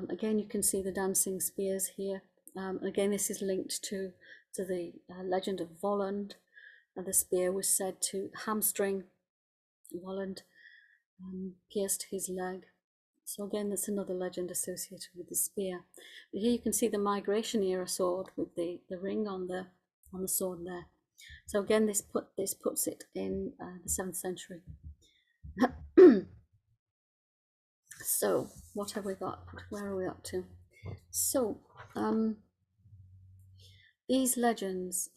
Again, you can see the dancing spears here. Again, this is linked to the legend of Volund, and the spear was said to hamstring Volund, pierced his leg. So again, that's another legend associated with the spear. But here you can see the migration era sword with the ring on the sword there. So again, this puts it in the 7th century. So what have we got? Where are we up to? So these legends,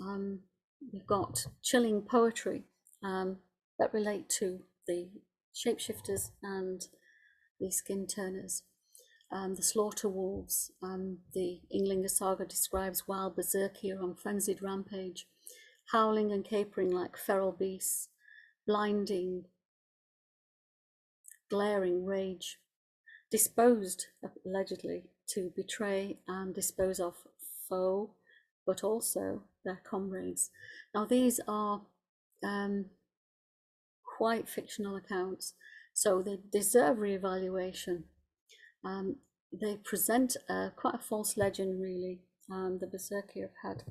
we've got chilling poetry that relate to the shapeshifters and the skin turners, the slaughter wolves. The Ynglinga saga describes wild berserkir on frenzied rampage, howling and capering like feral beasts, blinding, glaring rage, disposed allegedly to betray and dispose of foe, but also their comrades. Now these are quite fictional accounts, so they deserve re-evaluation. They present quite a false legend, really. The berserkir have had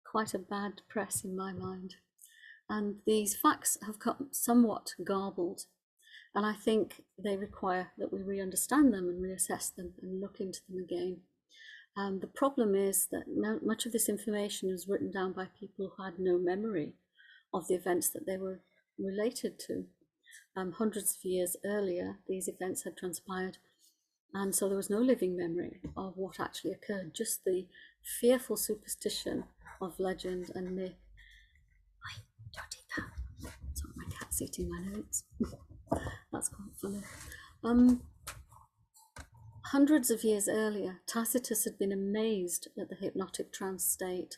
quite a bad press in my mind, and these facts have come somewhat garbled, and I think they require that we re-understand them and reassess them and look into them again. The problem is that much of this information was written down by people who had no memory of the events that they were related to. Hundreds of years earlier, these events had transpired, and so there was no living memory of what actually occurred, just the fearful superstition of legend and myth. Don't eat that. Sorry, my cat's eating my notes. That's quite funny. Hundreds of years earlier, Tacitus had been amazed at the hypnotic trance state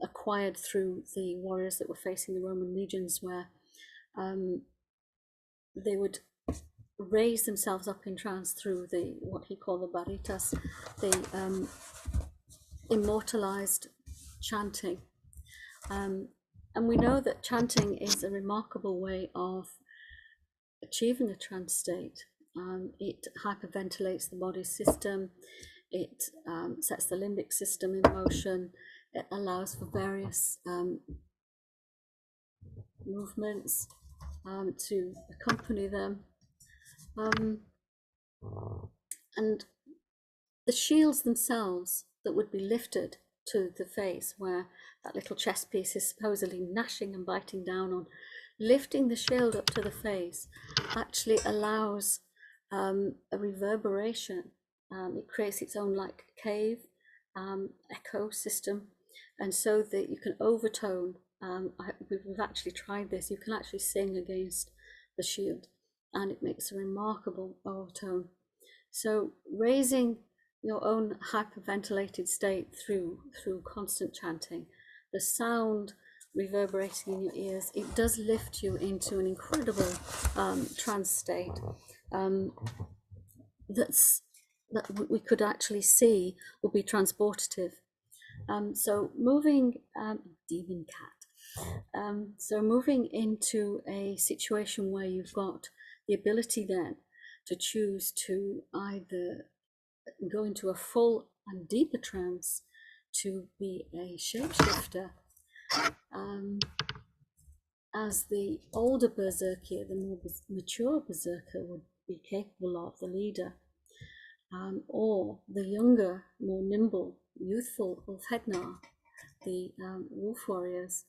acquired through the warriors that were facing the Roman legions, where they would raise themselves up in trance through what he called the baritas, the immortalized chanting. And we know that chanting is a remarkable way of achieving a trance state. It hyperventilates the body system, it sets the limbic system in motion, it allows for various movements to accompany them. And the shields themselves that would be lifted to the face, where that little chest piece is supposedly gnashing and biting down on, lifting the shield up to the face actually allows a reverberation. It creates its own like cave echo system, and so that you can overtone. We've actually tried this. You can actually sing against the shield, and it makes a remarkable overtone. So raising your own hyperventilated state through constant chanting, the sound reverberating in your ears, it does lift you into an incredible trance state that we could actually see would be transportative. So moving, demon cat. So moving into a situation where you've got the ability then to choose to either go into a full and deeper trance, to be a shapeshifter, as the older berserkir, the more mature berserker, would be capable of, the leader, or the younger, more nimble, youthful Ulfhednar, the wolf warriors,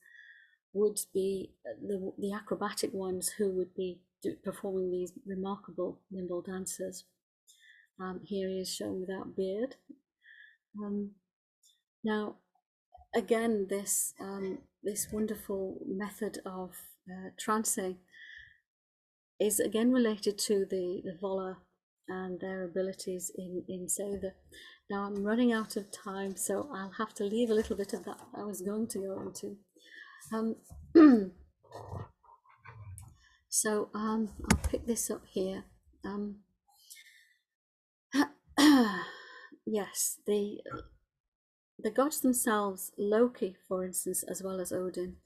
would be the acrobatic ones who would be performing these remarkable nimble dances. Here he is shown without beard. Now, again, this wonderful method of trancing is again related to the Voller and their abilities in Seidr. Now I'm running out of time, so I'll have to leave a little bit of that I was going to go into. So I'll pick this up here. Yes, the gods themselves, Loki, for instance, as well as Odin,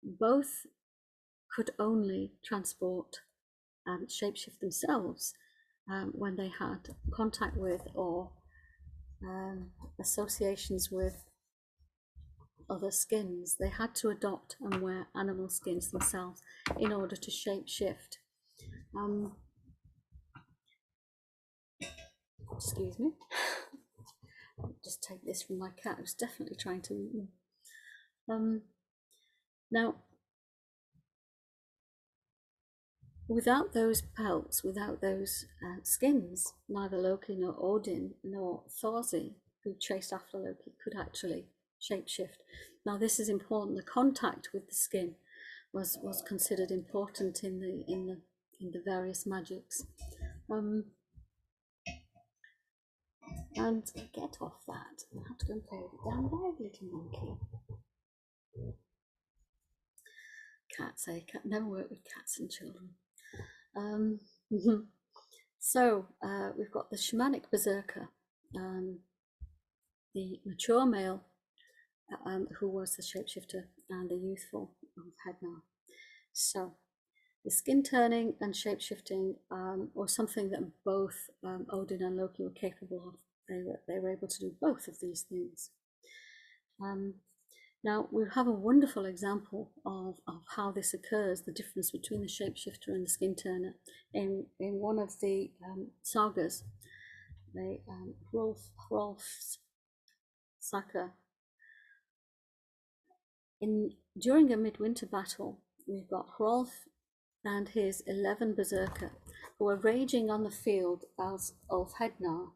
both could only transport and shapeshift themselves when they had contact with or associations with other skins. They had to adopt and wear animal skins themselves in order to shapeshift. Excuse me. I'll just take this from my cat, who's definitely trying to eat me. Now, without those pelts, without those skins, neither Loki nor Odin nor Thorsi, who chased after Loki, could actually shapeshift. Now, this is important. The contact with the skin was considered important in the various magics. And get off that. I have to go and play with the damn bag, little monkey. Cats, eh? Never work with cats and children. So we've got the Shamanic Berserker, the mature male, who was the shapeshifter, and the youthful Ulfhednar. So the skin turning and shapeshifting was something that both Odin and Loki were capable of. They were able to do both of these things. Now we have a wonderful example of how this occurs, the difference between the shapeshifter and the skin turner, in one of the sagas, the Hrolf's saga. During a midwinter battle, we've got Hrolf and his 11 berserker, who are raging on the field as Ulfhednar,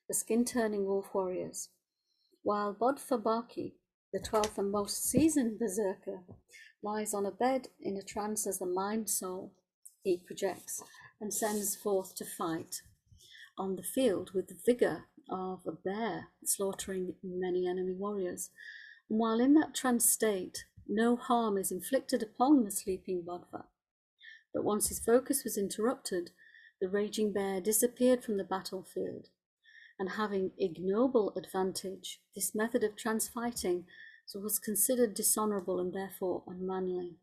the skin-turning wolf warriors, while Bodfabaki, the 12th and most seasoned berserker, lies on a bed in a trance as the mind soul he projects and sends forth to fight on the field with the vigor of a bear slaughtering many enemy warriors. And while in that trance state, no harm is inflicted upon the sleeping Bodfa. But once his focus was interrupted, the raging bear disappeared from the battlefield. And having ignoble advantage, this method of trance fighting was considered dishonorable and therefore unmanly,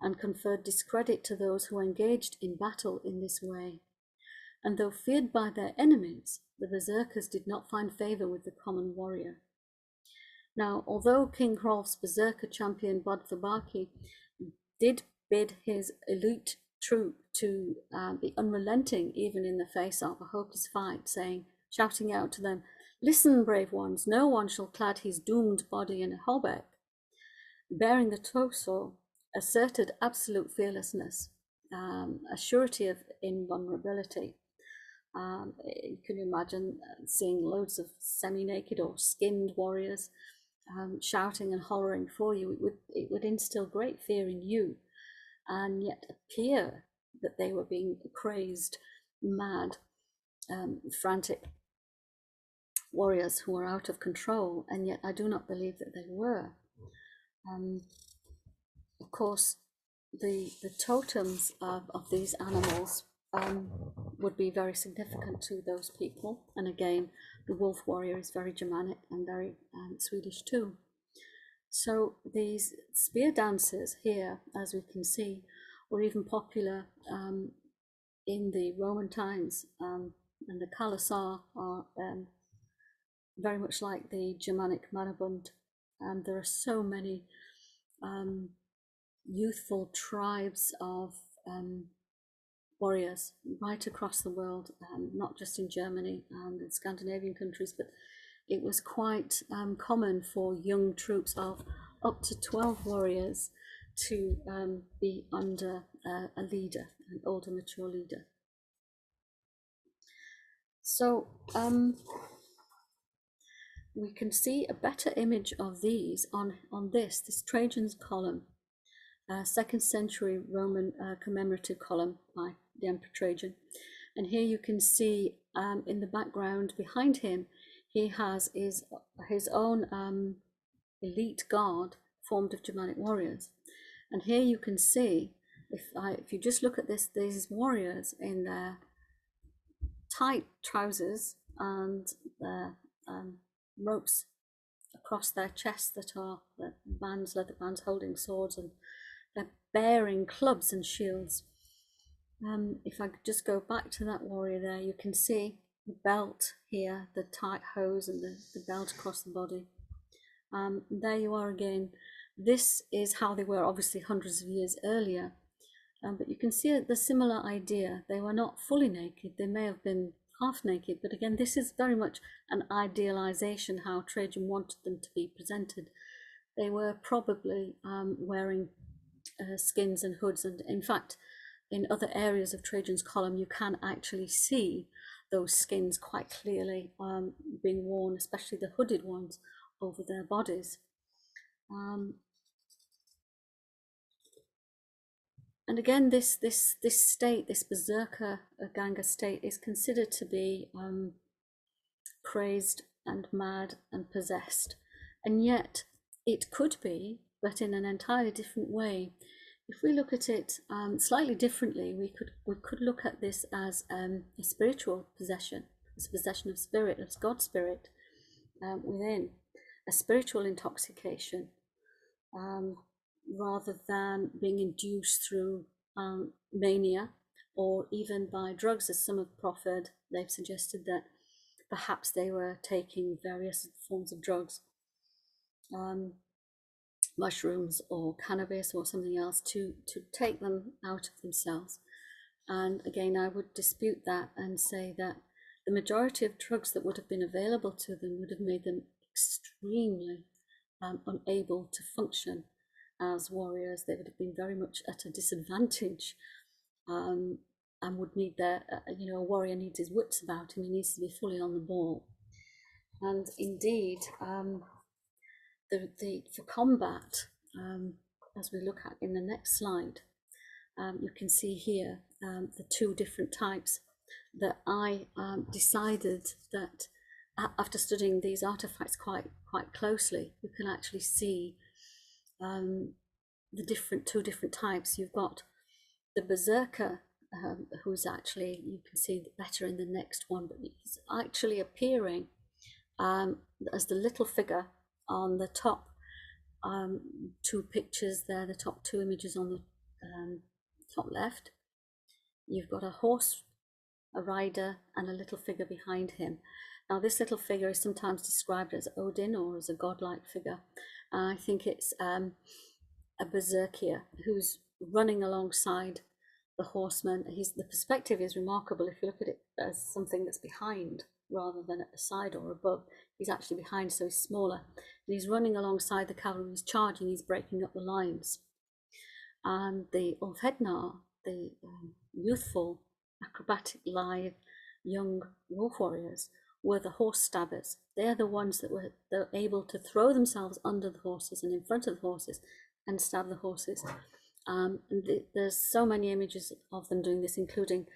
and conferred discredit to those who engaged in battle in this way. And though feared by their enemies, the berserkers did not find favor with the common warrior. Now, although King Hrolf's berserker champion Bodfabaki did bid his elite troop to be unrelenting even in the face of a hopeless fight, shouting out to them, "Listen, brave ones, no one shall clad his doomed body in a hauberk," bearing the torso asserted absolute fearlessness, a surety of invulnerability. You can imagine seeing loads of semi-naked or skinned warriors shouting and hollering for you. It would instill great fear in you, and yet appear that they were being crazed, mad, frantic warriors who were out of control, and yet I do not believe that they were. Of course, the totems of these animals would be very significant to those people, and again, the wolf warrior is very Germanic and very Swedish too. So these spear dances here, as we can see, were even popular in the Roman times, and the Kalasar are very much like the Germanic Manabund. And there are so many youthful tribes of warriors right across the world, not just in Germany and in Scandinavian countries, but it was quite common for young troops of up to 12 warriors to be under a leader, an older, mature leader. So we can see a better image of these on this Trajan's column, 2nd century Roman commemorative column by the Emperor Trajan. And here you can see in the background behind him, he has his own elite guard formed of Germanic warriors. And here you can see, if you just look at these warriors in their tight trousers and their ropes across their chests that are the bands, leather bands holding swords, and they're bearing clubs and shields. If I could just go back to that warrior there, you can see the belt here, the tight hose and the belt across the body. There you are again. This is how they were obviously hundreds of years earlier, but you can see the similar idea. They were not fully naked, they may have been half naked, but again, this is very much an idealization how Trajan wanted them to be presented. They were probably wearing skins and hoods, and in fact, in other areas of Trajan's column, you can actually see those skins quite clearly being worn, especially the hooded ones, over their bodies. And again, this state, this berserker Ganga state, is considered to be crazed and mad and possessed, and yet it could be, but in an entirely different way. If we look at it slightly differently, we could look at this as a spiritual possession, as a possession of spirit, as God's spirit within, a spiritual intoxication, rather than being induced through mania or even by drugs, as some have proffered. They've suggested that perhaps they were taking various forms of drugs, mushrooms or cannabis or something else, to take them out of themselves. And again, I would dispute that and say that the majority of drugs that would have been available to them would have made them extremely unable to function as warriors. They would have been very much at a disadvantage, and would need their, a warrior needs his wits about him. He needs to be fully on the ball. And indeed, for combat, as we look at in the next slide, you can see here the two different types that I decided that after studying these artifacts quite closely, you can actually see the two different types. You've got the berserker, who's actually, you can see better in the next one, but he's actually appearing as the little figure on the top two pictures there, the top two images on the top left. You've got a horse, a rider, and a little figure behind him. Now, this little figure is sometimes described as Odin or as a godlike figure. I think it's a berserkir who's running alongside the horseman. The perspective is remarkable. If you look at it as something that's behind rather than at the side or above, he's actually behind, so he's smaller. And he's running alongside the cavalry, he's charging, he's breaking up the lines. And the Ulfhednar, the youthful, acrobatic, lithe, young wolf warriors, were the horse stabbers. They're the ones that were able to throw themselves under the horses and in front of the horses and stab the horses. And there's so many images of them doing this, including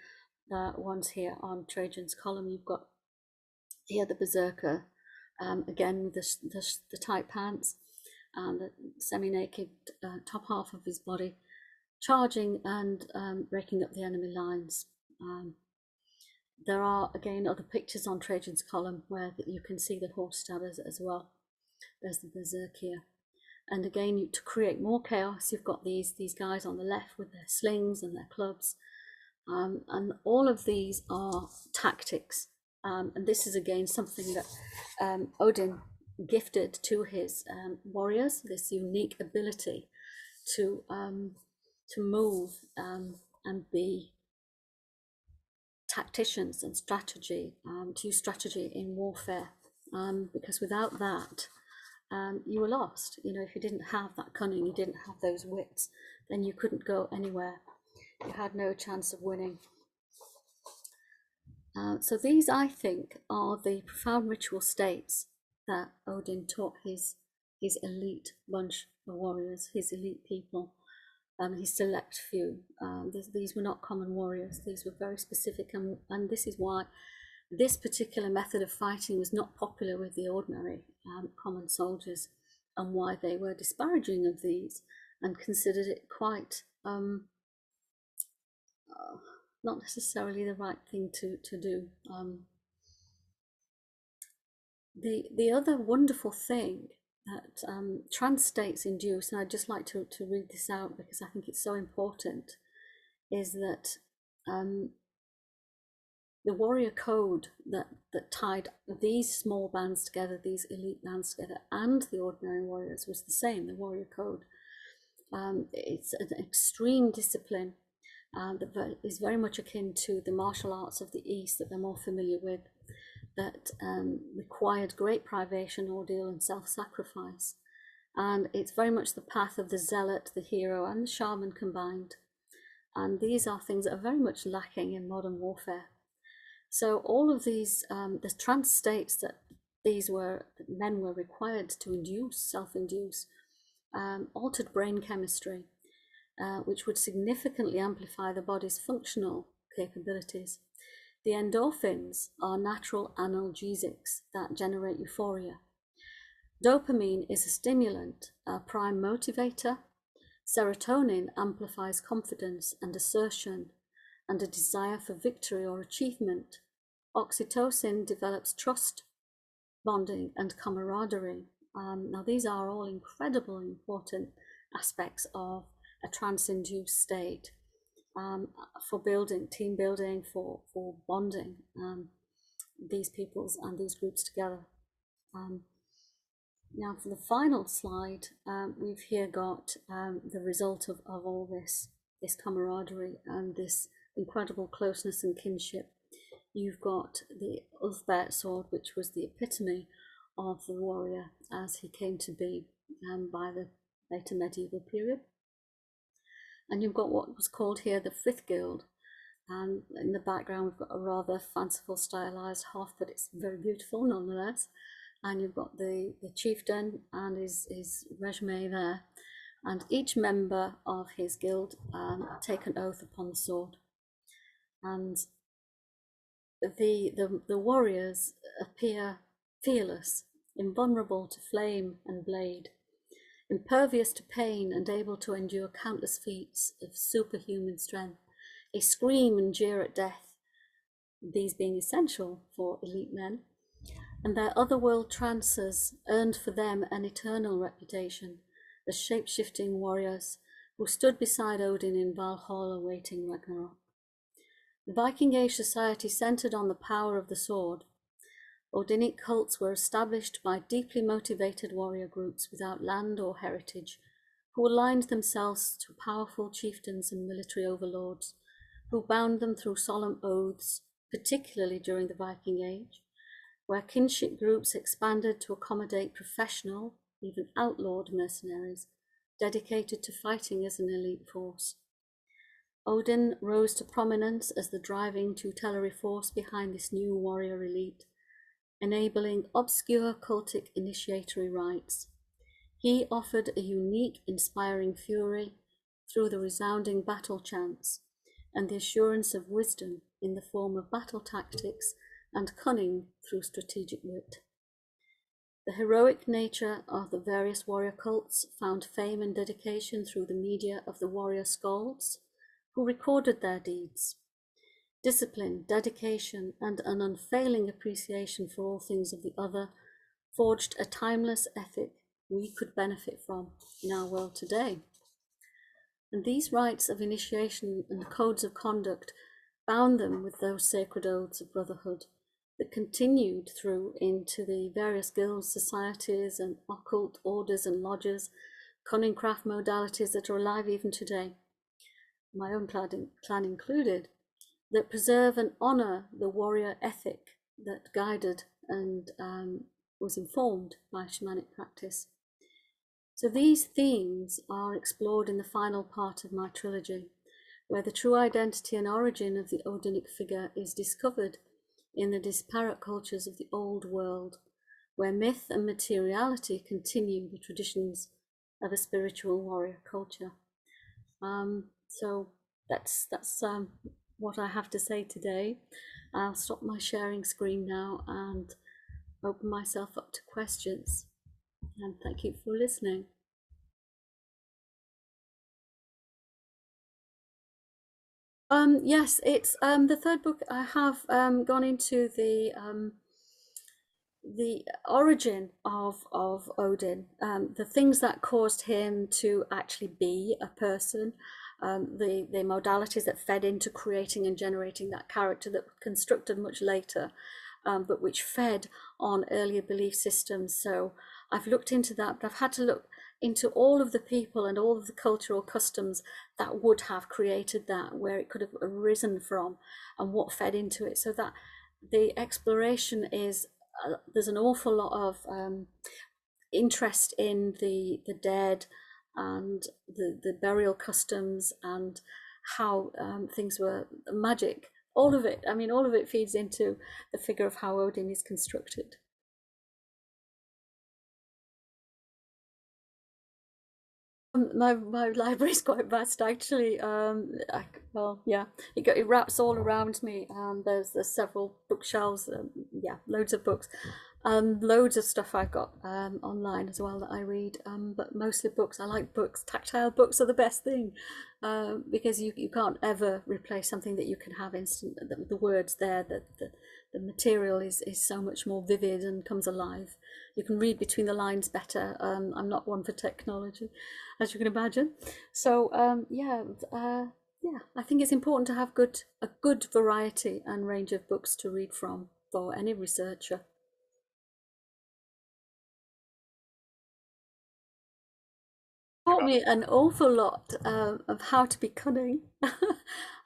ones here on Trajan's column. You've got here the berserker, again with the tight pants and the semi-naked top half of his body, charging and breaking up the enemy lines. There are again other pictures on Trajan's column where you can see the horse stabbers as well. There's the berserkir. And again, to create more chaos, you've got these guys on the left with their slings and their clubs. And all of these are tactics. And this is again something that Odin gifted to his warriors, this unique ability to move and be tacticians and strategy, to use strategy in warfare, because without that, you were lost. You know, if you didn't have that cunning, you didn't have those wits, then you couldn't go anywhere. You had no chance of winning. So these, I think, are the profound ritual states that Odin taught his elite bunch of warriors, his elite people, his select few. These were not common warriors. These were very specific, and this is why this particular method of fighting was not popular with the ordinary common soldiers, and why they were disparaging of these and considered it quite not necessarily the right thing to do. The other wonderful thing that trance states induce, and I'd just like to read this out because I think it's so important, is that the warrior code that tied these small bands together, these elite bands together, and the ordinary warriors was the same, the warrior code. It's an extreme discipline that is very much akin to the martial arts of the East that they're more familiar with, that required great privation, ordeal, and self-sacrifice. And it's very much the path of the zealot, the hero, and the shaman combined. And these are things that are very much lacking in modern warfare. So all of these, the trance states that men were required to induce, self-induce, altered brain chemistry, which would significantly amplify the body's functional capabilities. The endorphins are natural analgesics that generate euphoria. Dopamine is a stimulant, a prime motivator. Serotonin amplifies confidence and assertion and a desire for victory or achievement. Oxytocin develops trust, bonding, and camaraderie. Now, these are all incredibly important aspects of a trance-induced state for building, team building, for bonding these peoples and these groups together. Now, for the final slide, we've here got the result of all this camaraderie and this incredible closeness and kinship. You've got the Ulfberht sword, which was the epitome of the warrior as he came to be by the later medieval period. And you've got what was called here the Fifth Guild. And in the background, we've got a rather fanciful stylized hoff, but it's very beautiful nonetheless. And you've got the chieftain and his resume there. And each member of his guild take an oath upon the sword. And the warriors appear fearless, invulnerable to flame and blade, impervious to pain and able to endure countless feats of superhuman strength. They scream and jeer at death, these being essential for elite men, and their otherworld trances earned for them an eternal reputation as shape-shifting warriors who stood beside Odin in Valhall awaiting Ragnarok. The Viking Age society centered on the power of the sword. Odinic cults were established by deeply motivated warrior groups without land or heritage, who aligned themselves to powerful chieftains and military overlords, who bound them through solemn oaths, particularly during the Viking Age, where kinship groups expanded to accommodate professional, even outlawed mercenaries, dedicated to fighting as an elite force. Odin rose to prominence as the driving tutelary force behind this new warrior elite, enabling obscure cultic initiatory rites. He offered a unique, inspiring fury through the resounding battle chants and the assurance of wisdom in the form of battle tactics and cunning through strategic wit. The heroic nature of the various warrior cults found fame and dedication through the media of the warrior skalds, who recorded their deeds. Discipline, dedication, and an unfailing appreciation for all things of the other forged a timeless ethic we could benefit from in our world today. And these rites of initiation and codes of conduct bound them with those sacred oaths of brotherhood, that continued through into the various guilds, societies, and occult orders and lodges, cunning craft modalities that are alive even today, my own clan included, that preserve and honor the warrior ethic that guided and was informed by shamanic practice. So these themes are explored in the final part of my trilogy, where the true identity and origin of the Odinic figure is discovered in the disparate cultures of the old world, where myth and materiality continue the traditions of a spiritual warrior culture. So that's what I have to say today. I'll stop my sharing screen now and open myself up to questions. And thank you for listening. Yes, it's the third book. I have gone into the origin of Odin, the things that caused him to actually be a person, the modalities that fed into creating and generating that character that were constructed much later, but which fed on earlier belief systems. So I've looked into that, but I've had to look into all of the people and all of the cultural customs that would have created that, where it could have arisen from and what fed into it, so that the exploration is there's an awful lot of interest in the dead and the burial customs and how things were magic. All of it, I mean, all of it feeds into the figure of how Odin is constructed. My library is quite vast actually. Well, yeah, it wraps all around me. There's several bookshelves. Yeah, loads of books. Loads of stuff I've got online as well that I read. But mostly books. I like books. Tactile books are the best thing, because you can't ever replace something that you can have instant. The words there, the material is so much more vivid and comes alive. You can read between the lines better. I'm not one for technology, as you can imagine. So yeah, I think it's important to have a good variety and range of books to read from for any researcher. Taught me an awful lot of how to be cunning.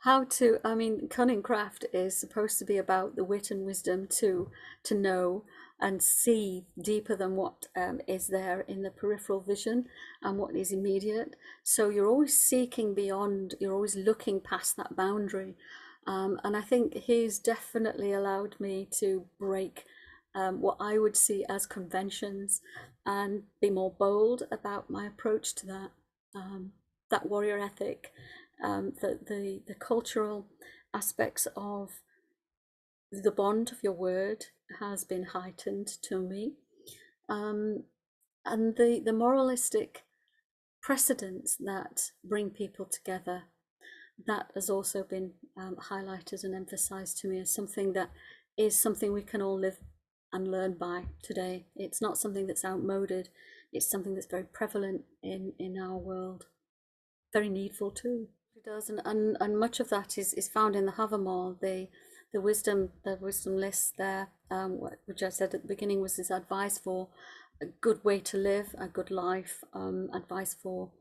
How to, I mean, cunning craft is supposed to be about the wit and wisdom to know and see deeper than what is there in the peripheral vision and what is immediate. So you're always seeking beyond, you're always looking past that boundary. And I think he's definitely allowed me to break what I would see as conventions and be more bold about my approach to that warrior ethic, the cultural aspects of the bond of your word has been heightened to me, and the moralistic precedents that bring people together, that has also been highlighted and emphasized to me as something that is something we can all live and learn by today. It's not something that's outmoded. It's something that's very prevalent in our world. Very needful too. It does, and much of that is found in the Havamal, the wisdom list there, which I said at the beginning was this advice for a good way to live, a good life, advice for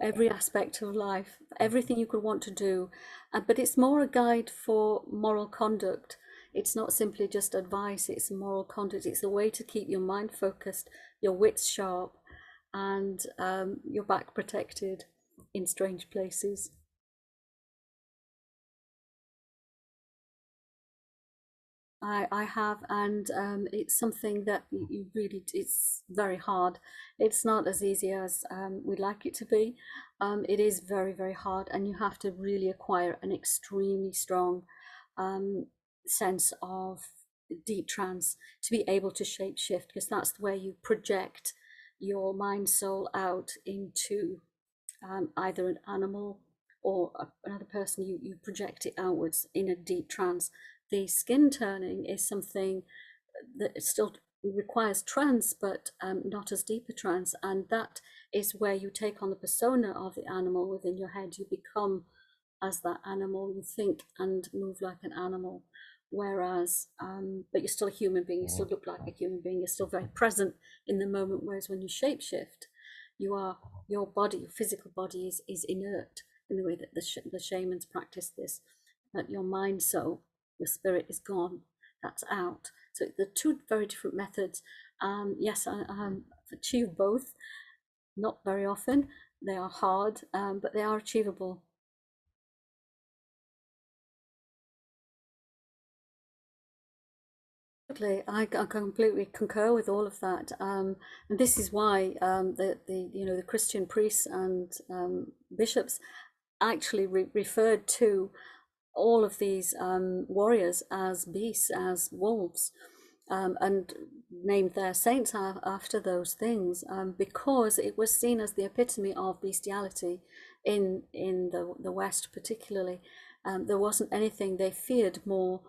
every aspect of life, everything you could want to do. But it's more a guide for moral conduct. It's not simply just advice, it's moral conduct. It's a way to keep your mind focused, your wits sharp, and your back protected in strange places. I have, and it's something that you really, it's very hard. It's not as easy as we'd like it to be. It is very, very hard, and you have to really acquire an extremely strong sense of deep trance to be able to shape shift, because that's the way you project your mind soul out into either an animal or another person. You project it outwards in a deep trance. The skin turning is something that still requires trance, but not as deep a trance, and that is where you take on the persona of the animal within your head. You become as that animal, you think and move like an animal. whereas but you're still a human being, you still look like a human being, you're still very present in the moment, whereas when you shapeshift, your body, your physical body is inert in the way that the shamans practice this, that your mind soul, your spirit is gone, that's out. So the two very different methods. Yes, I've achieved both, not very often, they are hard, but they are achievable. I completely concur with all of that, and this is why the Christian priests and bishops actually referred to all of these warriors as beasts, as wolves, and named their saints after those things, because it was seen as the epitome of bestiality in the West, particularly. There wasn't anything they feared more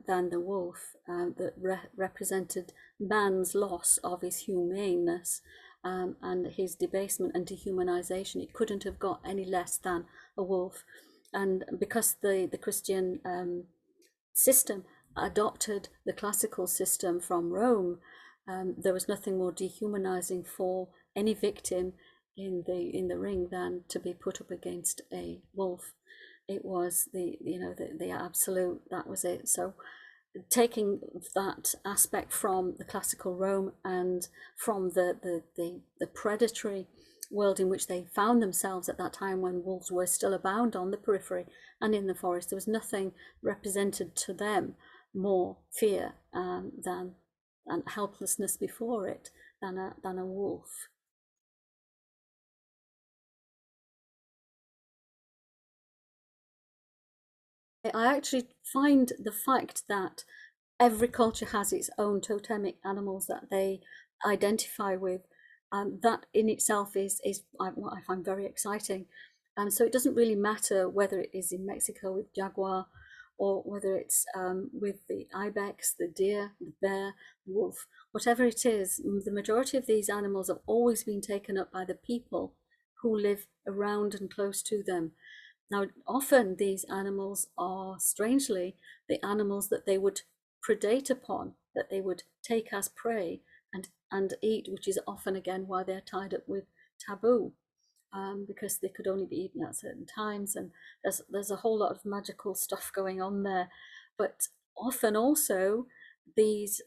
than the wolf, that represented man's loss of his humaneness, and his debasement and dehumanization. It couldn't have got any less than a wolf. And because the Christian system adopted the classical system from Rome, there was nothing more dehumanizing for any victim in the ring than to be put up against a wolf. It was the absolute, that was it. So taking that aspect from the classical Rome and from the predatory world in which they found themselves at that time, when wolves were still abound on the periphery and in the forest, there was nothing represented to them more fear than and helplessness before it than a wolf. I actually find the fact that every culture has its own totemic animals that they identify with, that in itself is what I find very exciting. So it doesn't really matter whether it is in Mexico with jaguar, or whether it's with the ibex, the deer, the bear, the wolf, whatever it is. The majority of these animals have always been taken up by the people who live around and close to them. Now, often these animals are, strangely, the animals that they would predate upon, that they would take as prey and eat, which is often again why they're tied up with taboo, because they could only be eaten at certain times, and there's a whole lot of magical stuff going on there. But often also these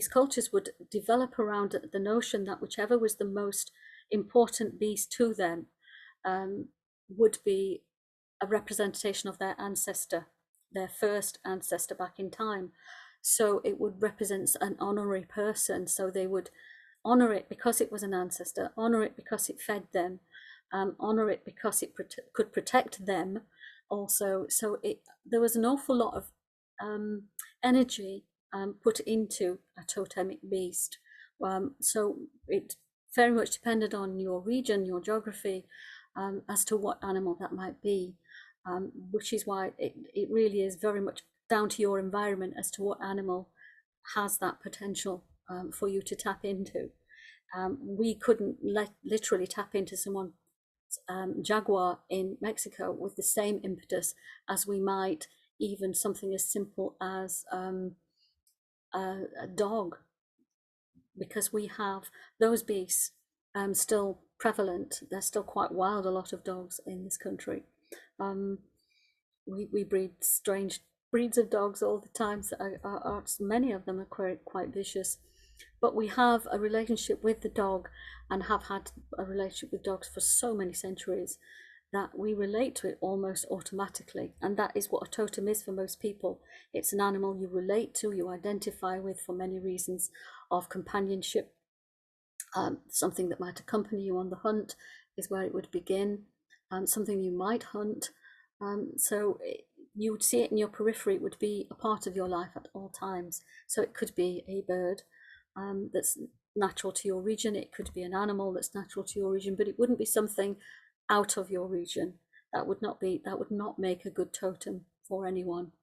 cultures would develop around the notion that whichever was the most important beast to them would be a representation of their ancestor, their first ancestor back in time. So it would represent an honorary person. So they would honor it because it was an ancestor, honor it because it fed them, honor it because it could protect them also. So there was an awful lot of energy put into a totemic beast. So it very much depended on your region, your geography, as to what animal that might be, which is why it really is very much down to your environment as to what animal has that potential for you to tap into. We couldn't literally tap into someone's jaguar in Mexico with the same impetus as we might even something as simple as a dog, because we have those beasts still prevalent. They're still quite wild, a lot of dogs in this country. We breed strange breeds of dogs all the time, so many of them are quite vicious. But we have a relationship with the dog, and have had a relationship with dogs for so many centuries, that we relate to it almost automatically. And that is what a totem is for most people. It's an animal you relate to, you identify with for many reasons of companionship. Something that might accompany you on the hunt is where it would begin, something you might hunt. So you would see it in your periphery, it would be a part of your life at all times. So it could be a bird that's natural to your region, it could be an animal that's natural to your region, but it wouldn't be something out of your region. That would not make a good totem for anyone.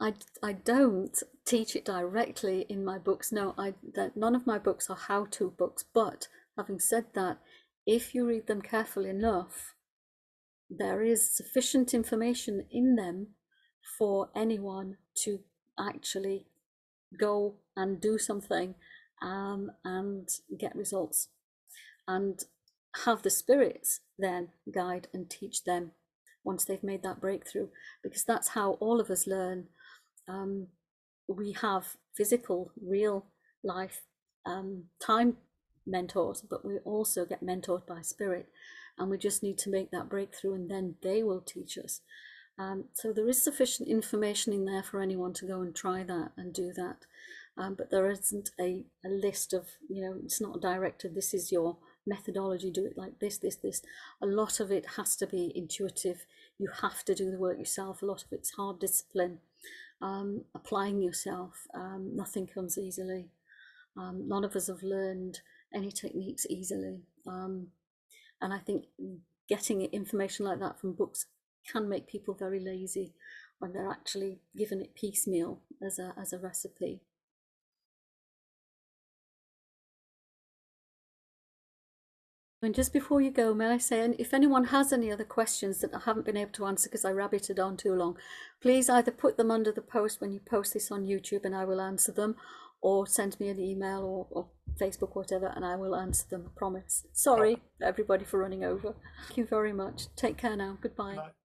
I don't teach it directly in my books. No, none of my books are how-to books. But having said that, if you read them carefully enough, there is sufficient information in them for anyone to actually go and do something and get results, and have the spirits then guide and teach them once they've made that breakthrough, because that's how all of us learn. We have physical, real life time mentors, but we also get mentored by spirit, and we just need to make that breakthrough, and then they will teach us. So there is sufficient information in there for anyone to go and try that and do that. But there isn't a list of, it's not directed, this is your methodology, do it like this. A lot of it has to be intuitive. You have to do the work yourself. A lot of it's hard discipline, applying yourself. Nothing comes easily. None of us have learned any techniques easily. And I think getting information like that from books can make people very lazy when they're actually given it piecemeal as a recipe. And just before you go, may I say, and if anyone has any other questions that I haven't been able to answer because I rabbited on too long, please either put them under the post when you post this on YouTube and I will answer them, or send me an email or Facebook, whatever, and I will answer them, I promise. Sorry, everybody, for running over. Thank you very much. Take care now. Goodbye. Bye.